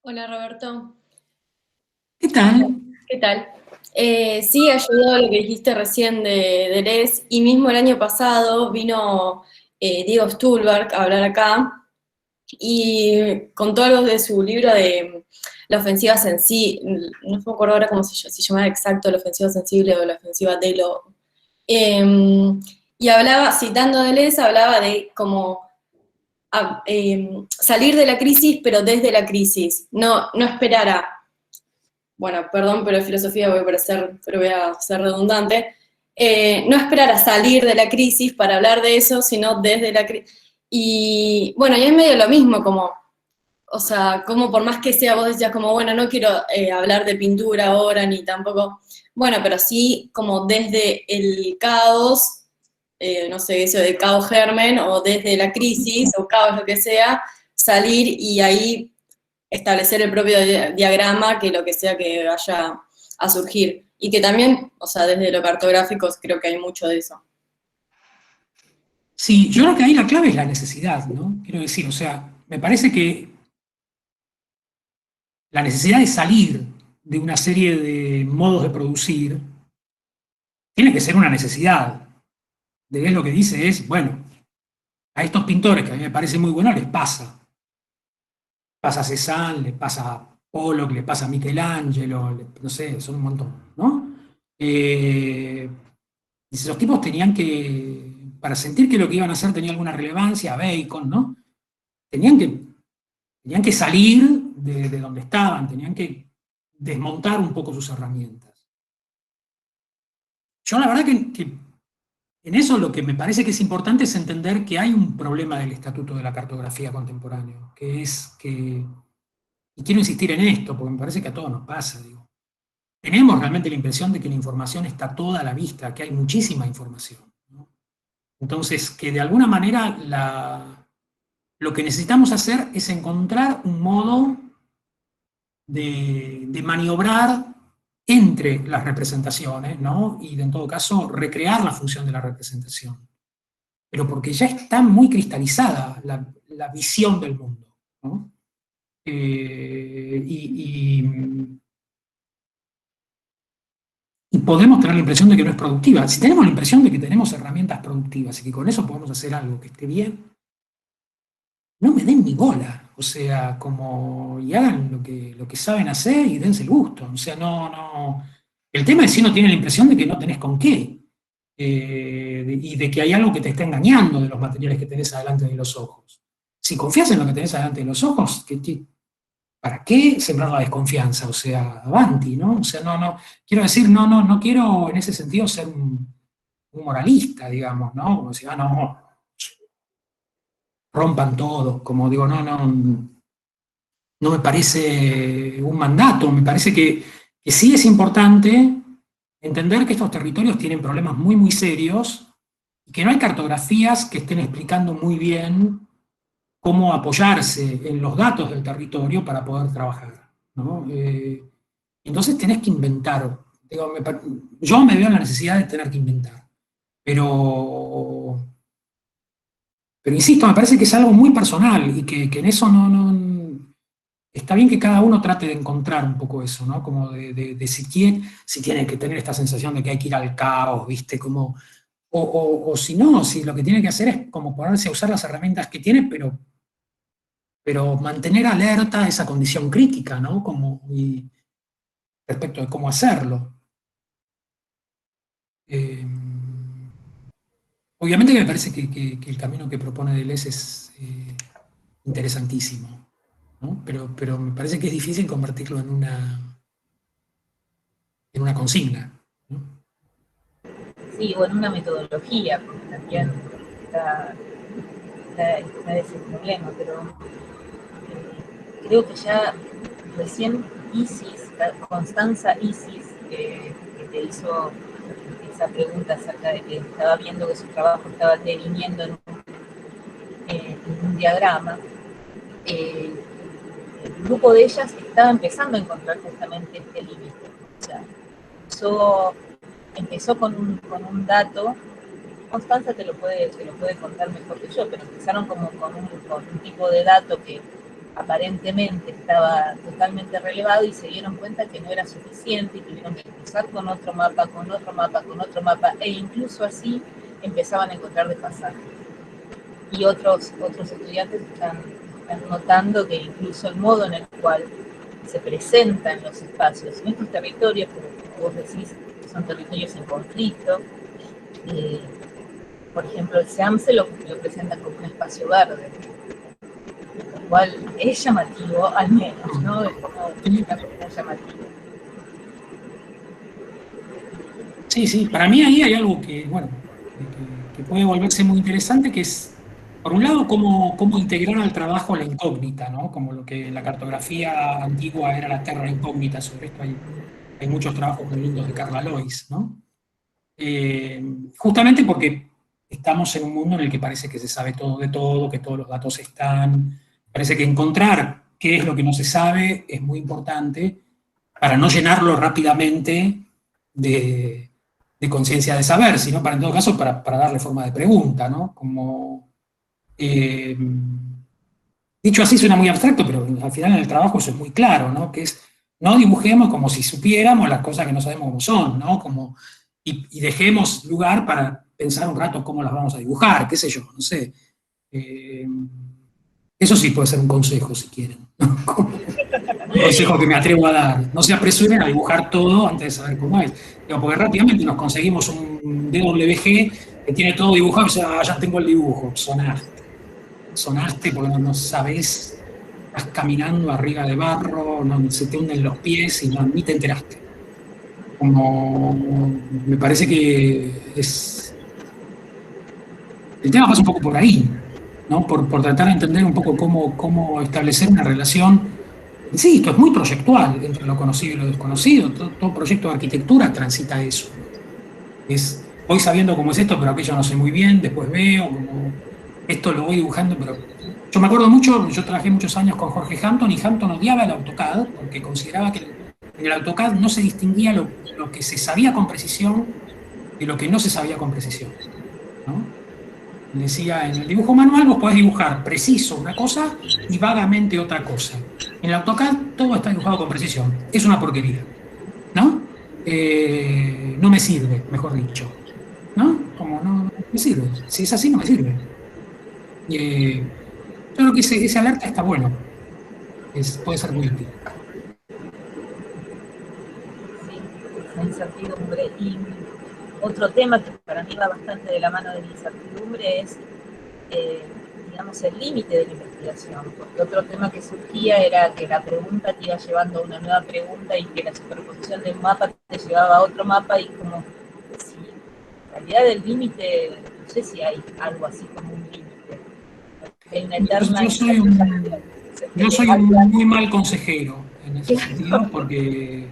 Hola Roberto, ¿Qué tal? ¿qué tal? Sí, ayudó lo que dijiste recién de Deleuze, y mismo el año pasado vino Diego Stulberg a hablar acá y contó algo de su libro de la ofensiva sensible, no me acuerdo ahora cómo se llamaba exacto, la ofensiva sensible o la ofensiva de lo... y hablaba, citando a Deleuze, hablaba de como salir de la crisis, pero desde la crisis, no esperar a... Bueno, perdón, pero en filosofía voy a ser redundante, no esperar a salir de la crisis para hablar de eso, sino desde la crisis. Y bueno, y es medio lo mismo, como, o sea, como por más que sea, vos decías como, bueno, no quiero hablar de pintura ahora, ni tampoco, bueno, pero sí como desde el caos, no sé, eso de caos germen, o desde la crisis, o caos lo que sea, salir y ahí establecer el propio diagrama que lo que sea que vaya a surgir. Y que también, o sea, desde lo cartográfico creo que hay mucho de eso. Sí, yo creo que ahí la clave es la necesidad, ¿no? Quiero decir, o sea, me parece que la necesidad de salir de una serie de modos de producir tiene que ser una necesidad. Deleuze lo que dice es, bueno, a estos pintores que a mí me parece muy bueno les pasa. Pasa a Cézanne, le pasa a Pollock, le pasa a Michelangelo, no sé, son un montón, ¿no? Dice, los tipos tenían que, para sentir que lo que iban a hacer tenía alguna relevancia, Bacon, ¿no? Tenían que salir de donde estaban, tenían que desmontar un poco sus herramientas. Yo la verdad que en eso lo que me parece que es importante es entender que hay un problema del estatuto de la cartografía contemporáneo, que es que, y quiero insistir en esto, porque me parece que a todos nos pasa, digo, tenemos realmente la impresión de que la información está toda a la vista, que hay muchísima información, ¿no? Entonces, que de alguna manera lo que necesitamos hacer es encontrar un modo de maniobrar entre las representaciones, ¿no? Y en todo caso, recrear la función de la representación. Pero porque ya está muy cristalizada la visión del mundo, ¿no? Y podemos tener la impresión de que no es productiva. Si tenemos la impresión de que tenemos herramientas productivas y que con eso podemos hacer algo que esté bien, no me den ni bola. O sea, como, y hagan lo que saben hacer y dense el gusto. O sea, no. El tema es si no tienen la impresión de que no tenés con qué. Y de que hay algo que te está engañando de los materiales que tenés adelante de los ojos. Si confías en lo que tenés adelante de los ojos, ¿para qué sembrar la desconfianza? O sea, avanti, ¿no? O sea, no, quiero decir, no quiero en ese sentido ser un moralista, digamos, ¿no? Como decir, no, rompan todo, como digo, no me parece un mandato, me parece que sí es importante entender que estos territorios tienen problemas muy, muy serios y que no hay cartografías que estén explicando muy bien cómo apoyarse en los datos del territorio para poder trabajar, ¿no? Entonces tenés que inventar. Digo, yo me veo en la necesidad de tener que inventar, pero insisto, me parece que es algo muy personal y que en eso está bien que cada uno trate de encontrar un poco eso, ¿no? Como de si tiene que tener esta sensación de que hay que ir al caos, ¿viste? Como, o si no, si lo que tiene que hacer es como ponerse a usar las herramientas que tiene, pero mantener alerta esa condición crítica, ¿no? Respecto de cómo hacerlo. Obviamente que me parece que el camino que propone Deleuze es interesantísimo, ¿no? Pero me parece que es difícil convertirlo en una consigna, ¿no? Sí, bueno, una metodología, porque también está ese problema, pero creo que ya recién Constanza Isis, que te hizo esa pregunta acerca de que estaba viendo que su trabajo estaba deviniendo en un diagrama, el grupo de ellas estaba empezando a encontrar justamente este límite. O sea, empezó con un dato. Constanza te lo puede contar mejor que yo, pero empezaron como con un tipo de dato que aparentemente estaba totalmente relevado y se dieron cuenta que no era suficiente y tuvieron que cruzar con otro mapa, con otro mapa, con otro mapa, e incluso así empezaban a encontrar desfasajes. Y otros estudiantes están notando que incluso el modo en el cual se presentan los espacios en estos territorios, como vos decís, son territorios en conflicto, por ejemplo, el SEAMSE lo presenta como un espacio verde, lo cual es llamativo, al menos, ¿no? Es como una cosa llamativa. Sí, para mí ahí hay algo que, bueno, que puede volverse muy interesante, que es, por un lado, cómo integrar al trabajo la incógnita, ¿no? Como lo que en la cartografía antigua era la terra incógnita. Sobre esto hay muchos trabajos muy lindos de Carla Lois, ¿no? Justamente porque estamos en un mundo en el que parece que se sabe todo de todo, que todos los datos están. Parece que encontrar qué es lo que no se sabe es muy importante para no llenarlo rápidamente de conciencia de saber, sino para, en todo caso, para darle forma de pregunta, ¿no? Como, dicho así suena muy abstracto, pero al final en el trabajo eso es muy claro, ¿no? Que es, no dibujemos como si supiéramos las cosas que no sabemos cómo son, ¿no? Como, y dejemos lugar para pensar un rato cómo las vamos a dibujar, qué sé yo, no sé. Eso sí puede ser un consejo, si quieren. Un consejo que me atrevo a dar. No se apresuren a dibujar todo antes de saber cómo es. Digo, porque rápidamente nos conseguimos un DWG que tiene todo dibujado y ya tengo el dibujo. Sonaste porque no sabés, estás caminando arriba de barro, se te hunden los pies y ni te enteraste. Como me parece que el tema pasa un poco por ahí, ¿no? Por tratar de entender un poco cómo establecer una relación. Sí, esto es muy proyectual entre lo conocido y lo desconocido. Todo proyecto de arquitectura transita eso. Voy sabiendo cómo es esto, pero aquello no sé muy bien, después veo, como esto lo voy dibujando, pero yo me acuerdo mucho, yo trabajé muchos años con Jorge Hampton, y Hampton odiaba el AutoCAD porque consideraba que en el AutoCAD no se distinguía lo que se sabía con precisión de lo que no se sabía con precisión, ¿no? Decía, en el dibujo manual vos podés dibujar preciso una cosa y vagamente otra cosa. En el AutoCAD todo está dibujado con precisión. Es una porquería, ¿no? No me sirve, mejor dicho, ¿no? Como no me sirve. Si es así, no me sirve. Yo creo que ese alerta está bueno. Puede ser muy útil. Sí, la incertidumbre. Y otro tema que para mí va bastante de la mano de la incertidumbre es, digamos, el límite de la investigación. Porque otro tema que surgía era que la pregunta te iba llevando a una nueva pregunta y que la superposición de un mapa te llevaba a otro mapa, y como si en realidad el límite, no sé si hay algo así como un límite. Hay una eterna yo soy un muy mal consejero en ese sentido, porque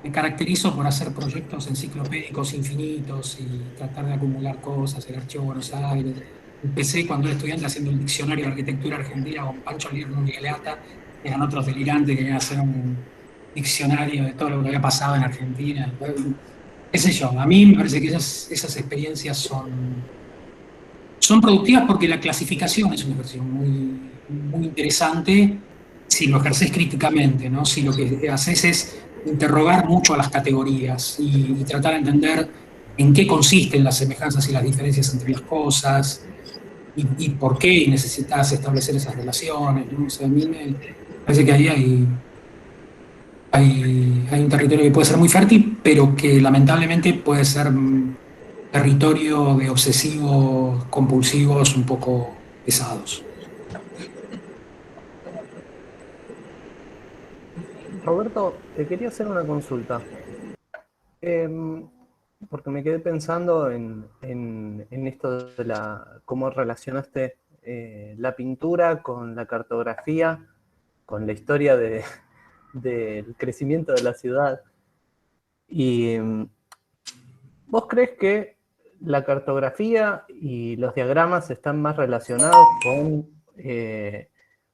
me caracterizo por hacer proyectos enciclopédicos infinitos y tratar de acumular cosas, el Archivo Buenos Aires. Empecé cuando era estudiante haciendo el Diccionario de Arquitectura Argentina con Pancho Lirno y Galeata, eran otros delirantes que querían hacer un diccionario de todo lo que había pasado en Argentina. Qué sé yo, a mí me parece que esas experiencias son productivas porque la clasificación es una ejercicio muy interesante si lo ejerces críticamente, ¿no? Si lo que haces es interrogar mucho a las categorías y tratar de entender en qué consisten las semejanzas y las diferencias entre las cosas y por qué necesitas establecer esas relaciones, ¿no? O sea, a mí me parece que ahí hay un territorio que puede ser muy fértil, pero que lamentablemente puede ser territorio de obsesivos compulsivos un poco pesados. Roberto, te quería hacer una consulta. Porque me quedé pensando en esto de cómo relacionaste la pintura con la cartografía, con la historia del crecimiento de la ciudad. Y ¿vos crees que la cartografía y los diagramas están más relacionados con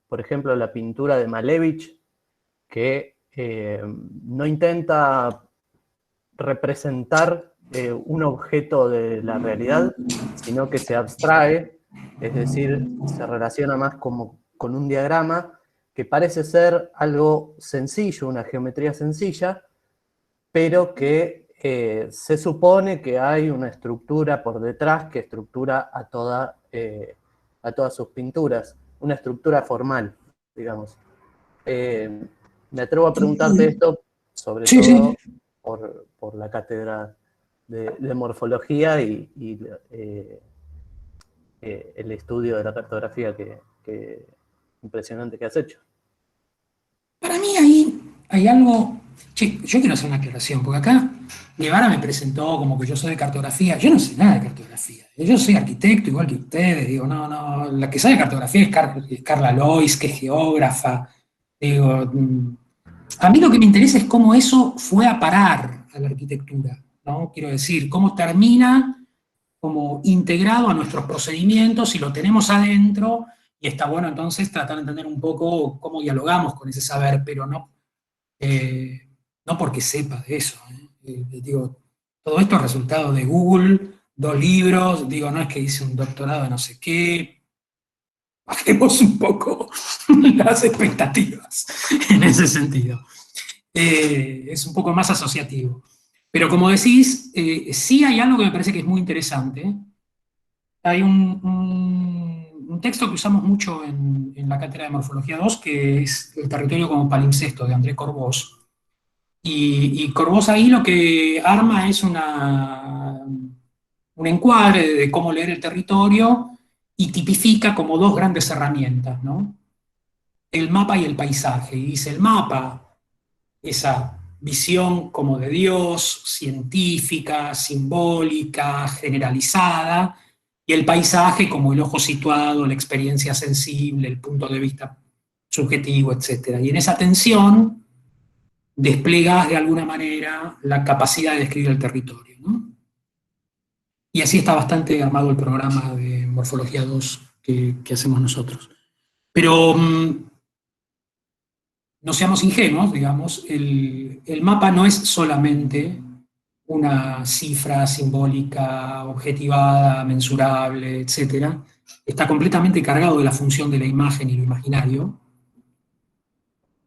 por ejemplo, la pintura de Malevich, que no intenta representar un objeto de la realidad, sino que se abstrae, es decir, se relaciona más como con un diagrama que parece ser algo sencillo, una geometría sencilla, pero que se supone que hay una estructura por detrás que estructura a todas sus pinturas, una estructura formal, digamos. Me atrevo a preguntarte esto, sobre Sí, todo sí. por la cátedra de morfología y el estudio de la cartografía que impresionante que has hecho. Para mí ahí hay algo. Che, yo quiero hacer una aclaración, porque acá Guevara me presentó como que yo soy de cartografía. Yo no sé nada de cartografía. Yo soy arquitecto igual que ustedes. Digo, no, la que sabe de cartografía es Carla Lois, que es geógrafa. Digo, a mí lo que me interesa es cómo eso fue a parar a la arquitectura, ¿no? Quiero decir, cómo termina como integrado a nuestros procedimientos y lo tenemos adentro, y está bueno entonces tratar de entender un poco cómo dialogamos con ese saber, pero no, no porque sepa de eso. Digo, todo esto es resultado de Google, 2 libros, digo, no es que hice un doctorado de no sé qué, bajemos un poco las expectativas en ese sentido. Es un poco más asociativo. Pero como decís, sí hay algo que me parece que es muy interesante. Hay un texto que usamos mucho en la cátedra de Morfología 2, que es El territorio como palimpsesto, de André Corbós. Y Corbós ahí lo que arma es un encuadre de cómo leer el territorio y tipifica como 2 grandes herramientas, ¿no? El mapa y el paisaje. Y dice, el mapa, esa visión como de Dios, científica, simbólica, generalizada, y el paisaje como el ojo situado, la experiencia sensible, el punto de vista subjetivo, etc. Y en esa tensión desplegas de alguna manera la capacidad de describir el territorio, ¿no? Y así está bastante armado el programa de Morfología 2 que hacemos nosotros. Pero no seamos ingenuos, digamos, el mapa no es solamente una cifra simbólica, objetivada, mensurable, etc. Está completamente cargado de la función de la imagen y lo imaginario.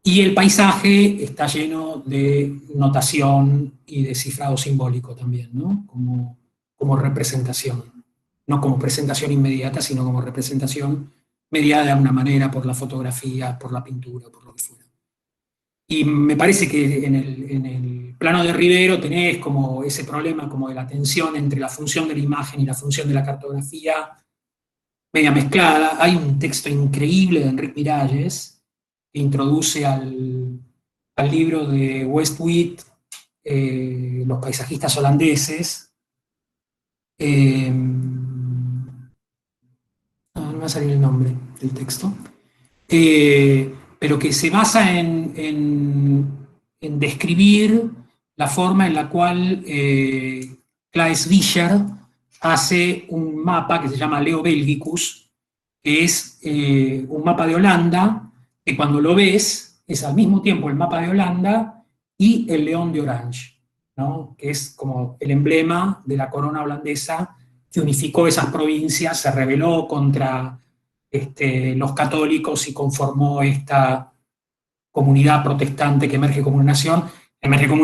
Y el paisaje está lleno de notación y de cifrado simbólico también, ¿no? Como representación. No como presentación inmediata, sino como representación mediada de alguna manera por la fotografía, por la pintura, por lo que fuera. Y me parece que en el plano de Rivero tenés como ese problema como de la tensión entre la función de la imagen y la función de la cartografía media mezclada. Hay un texto increíble de Enric Miralles que introduce al libro de Westwit, Los paisajistas holandeses. No me va a salir el nombre del texto. Pero que se basa en describir la forma en la cual Claes Vischer hace un mapa que se llama Leo Belgicus, que es un mapa de Holanda, que cuando lo ves es al mismo tiempo el mapa de Holanda y el león de Orange, ¿no? Que es como el emblema de la corona holandesa que unificó esas provincias, se rebeló contra los católicos y conformó esta comunidad protestante que emerge como una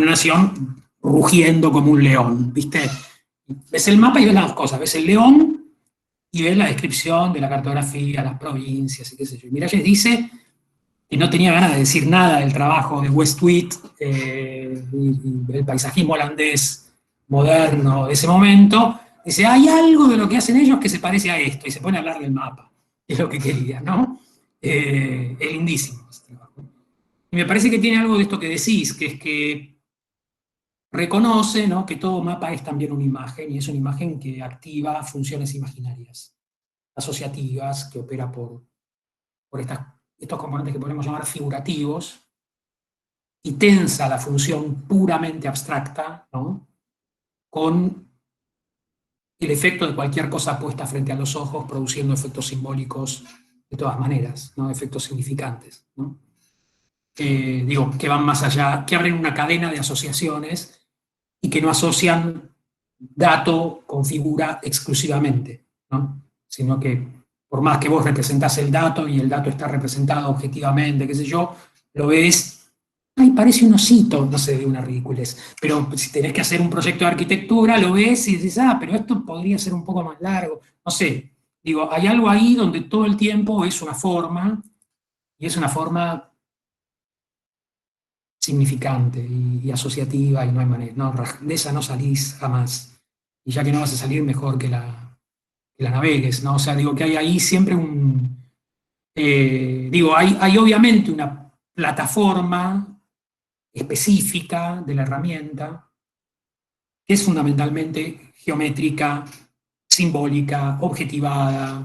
nación rugiendo como un león, ¿viste? Ves el mapa y ves las 2 cosas, ves el león y ves la descripción de la cartografía, las provincias y qué sé yo. Y Miralles dice que no tenía ganas de decir nada del trabajo de Westwit y el paisajismo holandés moderno de ese momento. Dice, hay algo de lo que hacen ellos que se parece a esto, y se pone a hablar del mapa. Es lo que quería, ¿no? Es lindísimo ese trabajo. Y me parece que tiene algo de esto que decís, que es que reconoce, ¿no?, que todo mapa es también una imagen, y es una imagen que activa funciones imaginarias, asociativas, que opera por estos componentes que podemos llamar figurativos, y tensa la función puramente abstracta, ¿no?, con el efecto de cualquier cosa puesta frente a los ojos, produciendo efectos simbólicos de todas maneras, ¿no? Efectos significantes, ¿no? Digo, que van más allá, que abren una cadena de asociaciones y que no asocian dato con figura exclusivamente, ¿no? Sino que por más que vos representás el dato y el dato está representado objetivamente, qué sé yo, lo ves, ay, parece un osito, no sé, de una ridiculez, pero si tenés que hacer un proyecto de arquitectura, lo ves y dices, ah, pero esto podría ser un poco más largo, no sé, digo, hay algo ahí donde todo el tiempo es una forma, y es una forma significante y asociativa, y no hay manera, no, de esa no salís jamás. Y ya que no vas a salir, mejor que la navegues, ¿no? O sea, digo que hay ahí siempre hay obviamente una plataforma específica de la herramienta, que es fundamentalmente geométrica, simbólica, objetivada,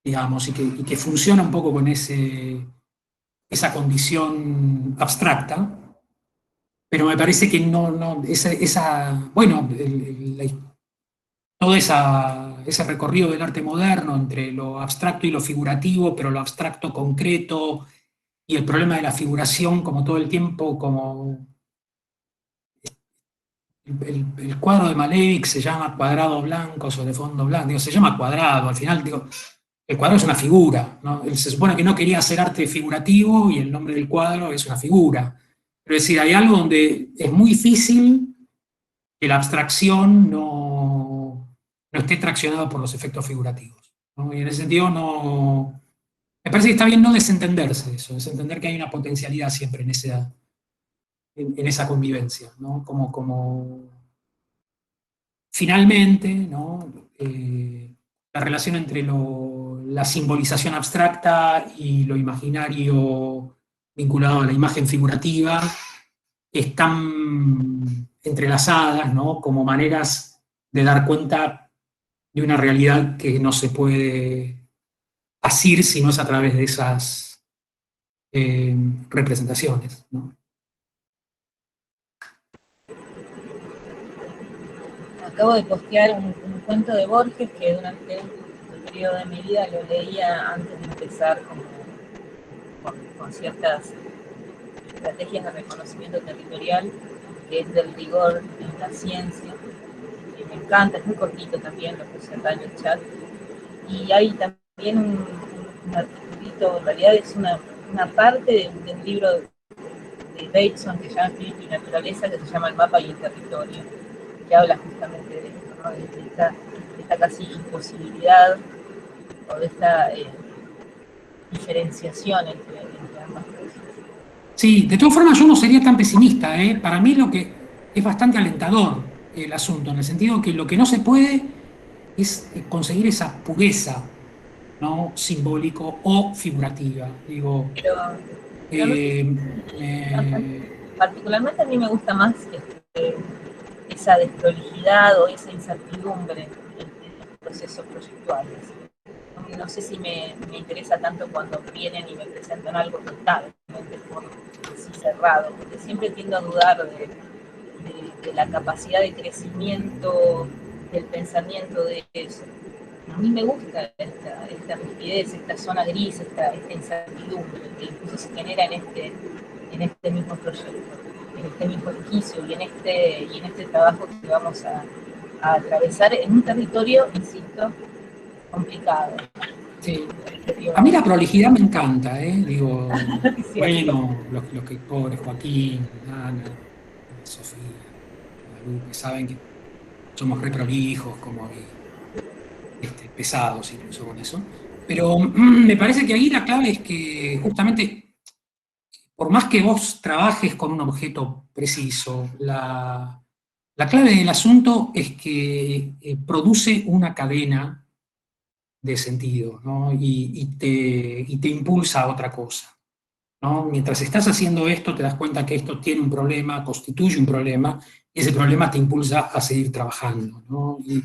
digamos, y que funciona un poco con esa condición abstracta, pero me parece que todo ese recorrido del arte moderno entre lo abstracto y lo figurativo, pero lo abstracto concreto, y el problema de la figuración como todo el tiempo, como el cuadro de Malevich se llama cuadrado blanco sobre fondo blanco, digo, se llama cuadrado, al final digo, el cuadro es una figura, ¿no? Él se supone que no quería hacer arte figurativo y el nombre del cuadro es una figura. Pero es decir, hay algo donde es muy difícil que la abstracción no esté traccionada por los efectos figurativos, ¿no? Y en ese sentido me parece que está bien no desentenderse de eso, desentender que hay una potencialidad siempre en esa convivencia, ¿no? Como finalmente, ¿no? La relación entre la simbolización abstracta y lo imaginario vinculado a la imagen figurativa están entrelazadas, ¿no? Como maneras de dar cuenta de una realidad que no se puede asir si no es a través de esas representaciones, ¿no? Acabo de postear un cuento de Borges que durante un periodo de mi vida lo leía antes de empezar con ciertas estrategias de reconocimiento territorial, que es del rigor en la ciencia, que me encanta, es muy cortito también, lo puse acá en el chat, y hay también un articulito, en realidad es una parte de un libro de Bateson que se llama Espíritu y Naturaleza, que se llama El mapa y el territorio, que habla justamente de esto, ¿no? de esta casi imposibilidad o de esta diferenciación entre ambas cosas. Sí, de todas formas yo no sería tan pesimista, ¿eh? Para mí lo que es bastante alentador el asunto, en el sentido que lo que no se puede es conseguir esa pureza, ¿no? Simbólico o figurativa. Digo, particularmente a mí me gusta más esa desprolijidad o esa incertidumbre en los procesos proyectuales. No sé si me interesa tanto cuando vienen y me presentan algo totalmente así cerrado, porque siempre tiendo a dudar de la capacidad de crecimiento del pensamiento de eso. A mí me gusta esta rigidez, esta zona gris, esta incertidumbre que incluso se genera en este mismo proyecto, en este mismo edificio y en este trabajo que vamos a atravesar en un territorio, insisto, complicado. Sí. A mí la prolijidad me encanta, digo, bueno, los que pobres, Joaquín, Ana, Sofía, Lupe, saben que somos re prolijos, como pesados incluso con eso, pero me parece que ahí la clave es que justamente, por más que vos trabajes con un objeto preciso, la clave del asunto es que produce una cadena de sentido, ¿no? y te impulsa a otra cosa, ¿no? Mientras estás haciendo esto, te das cuenta que esto tiene un problema, constituye un problema, y ese problema te impulsa a seguir trabajando, ¿no? Y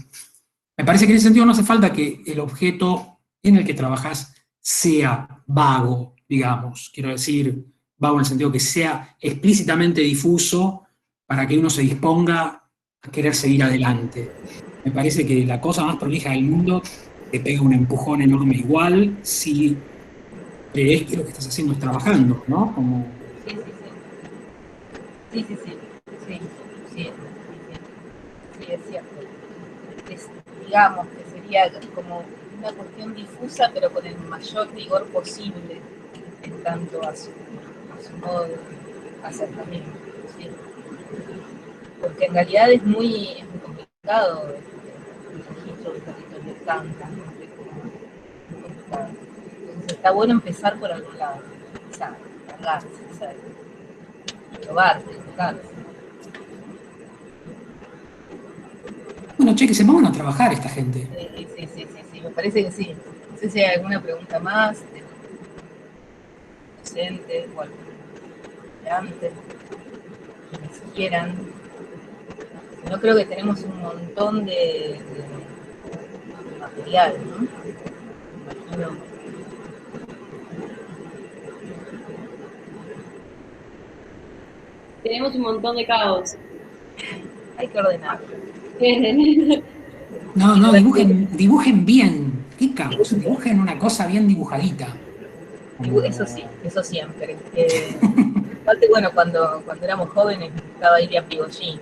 me parece que en ese sentido no hace falta que el objeto en el que trabajas sea vago, digamos, quiero decir, vago en el sentido que sea explícitamente difuso para que uno se disponga a querer seguir adelante. Me parece que la cosa más prolija del mundo te pega un empujón enorme igual si crees que lo que estás haciendo es trabajando, ¿no? Como... Sí, es cierto. Digamos que sería como una cuestión difusa, pero con el mayor rigor posible en tanto a su modo de acercamiento, ¿sí? Porque en realidad es muy complicado el registro del territorio, tan complicado. Entonces está bueno empezar por algún lado, quizás, cargarse, ¿sabes? Probarse, tocarse. Bueno, che, que se pongan a trabajar esta gente. Sí, me parece que sí. No sé si hay alguna pregunta más, docente o algún estudiante, quienes quieran. No creo que tenemos un montón de material, ¿no? Imagino. Tenemos un montón de caos. Hay que ordenar. No, dibujen bien. ¿Qué caos? Dibujen una cosa bien dibujadita. Eso sí, eso siempre. Aparte, bueno, cuando éramos jóvenes me gustaba ir a Prigogine.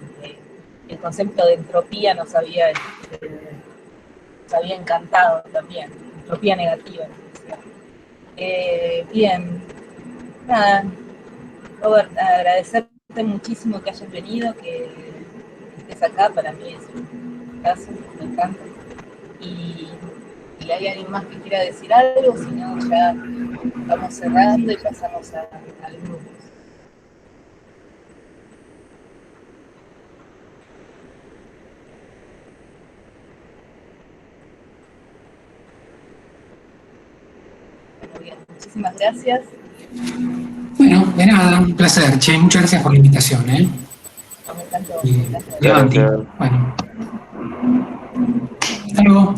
El concepto de entropía nos había encantado también. Entropía negativa. Bien. Nada, Robert, agradecerte muchísimo que hayas venido, que estés acá. Para mí es un caso, me encanta. Y hay alguien más que quiera decir algo, si no ya vamos cerrando y pasamos al grupo. Bueno, bien, muchísimas gracias. Bueno, de nada, un placer, che, muchas gracias por la invitación, ¿eh? Me encantó. Levanti. Bueno. Hasta luego.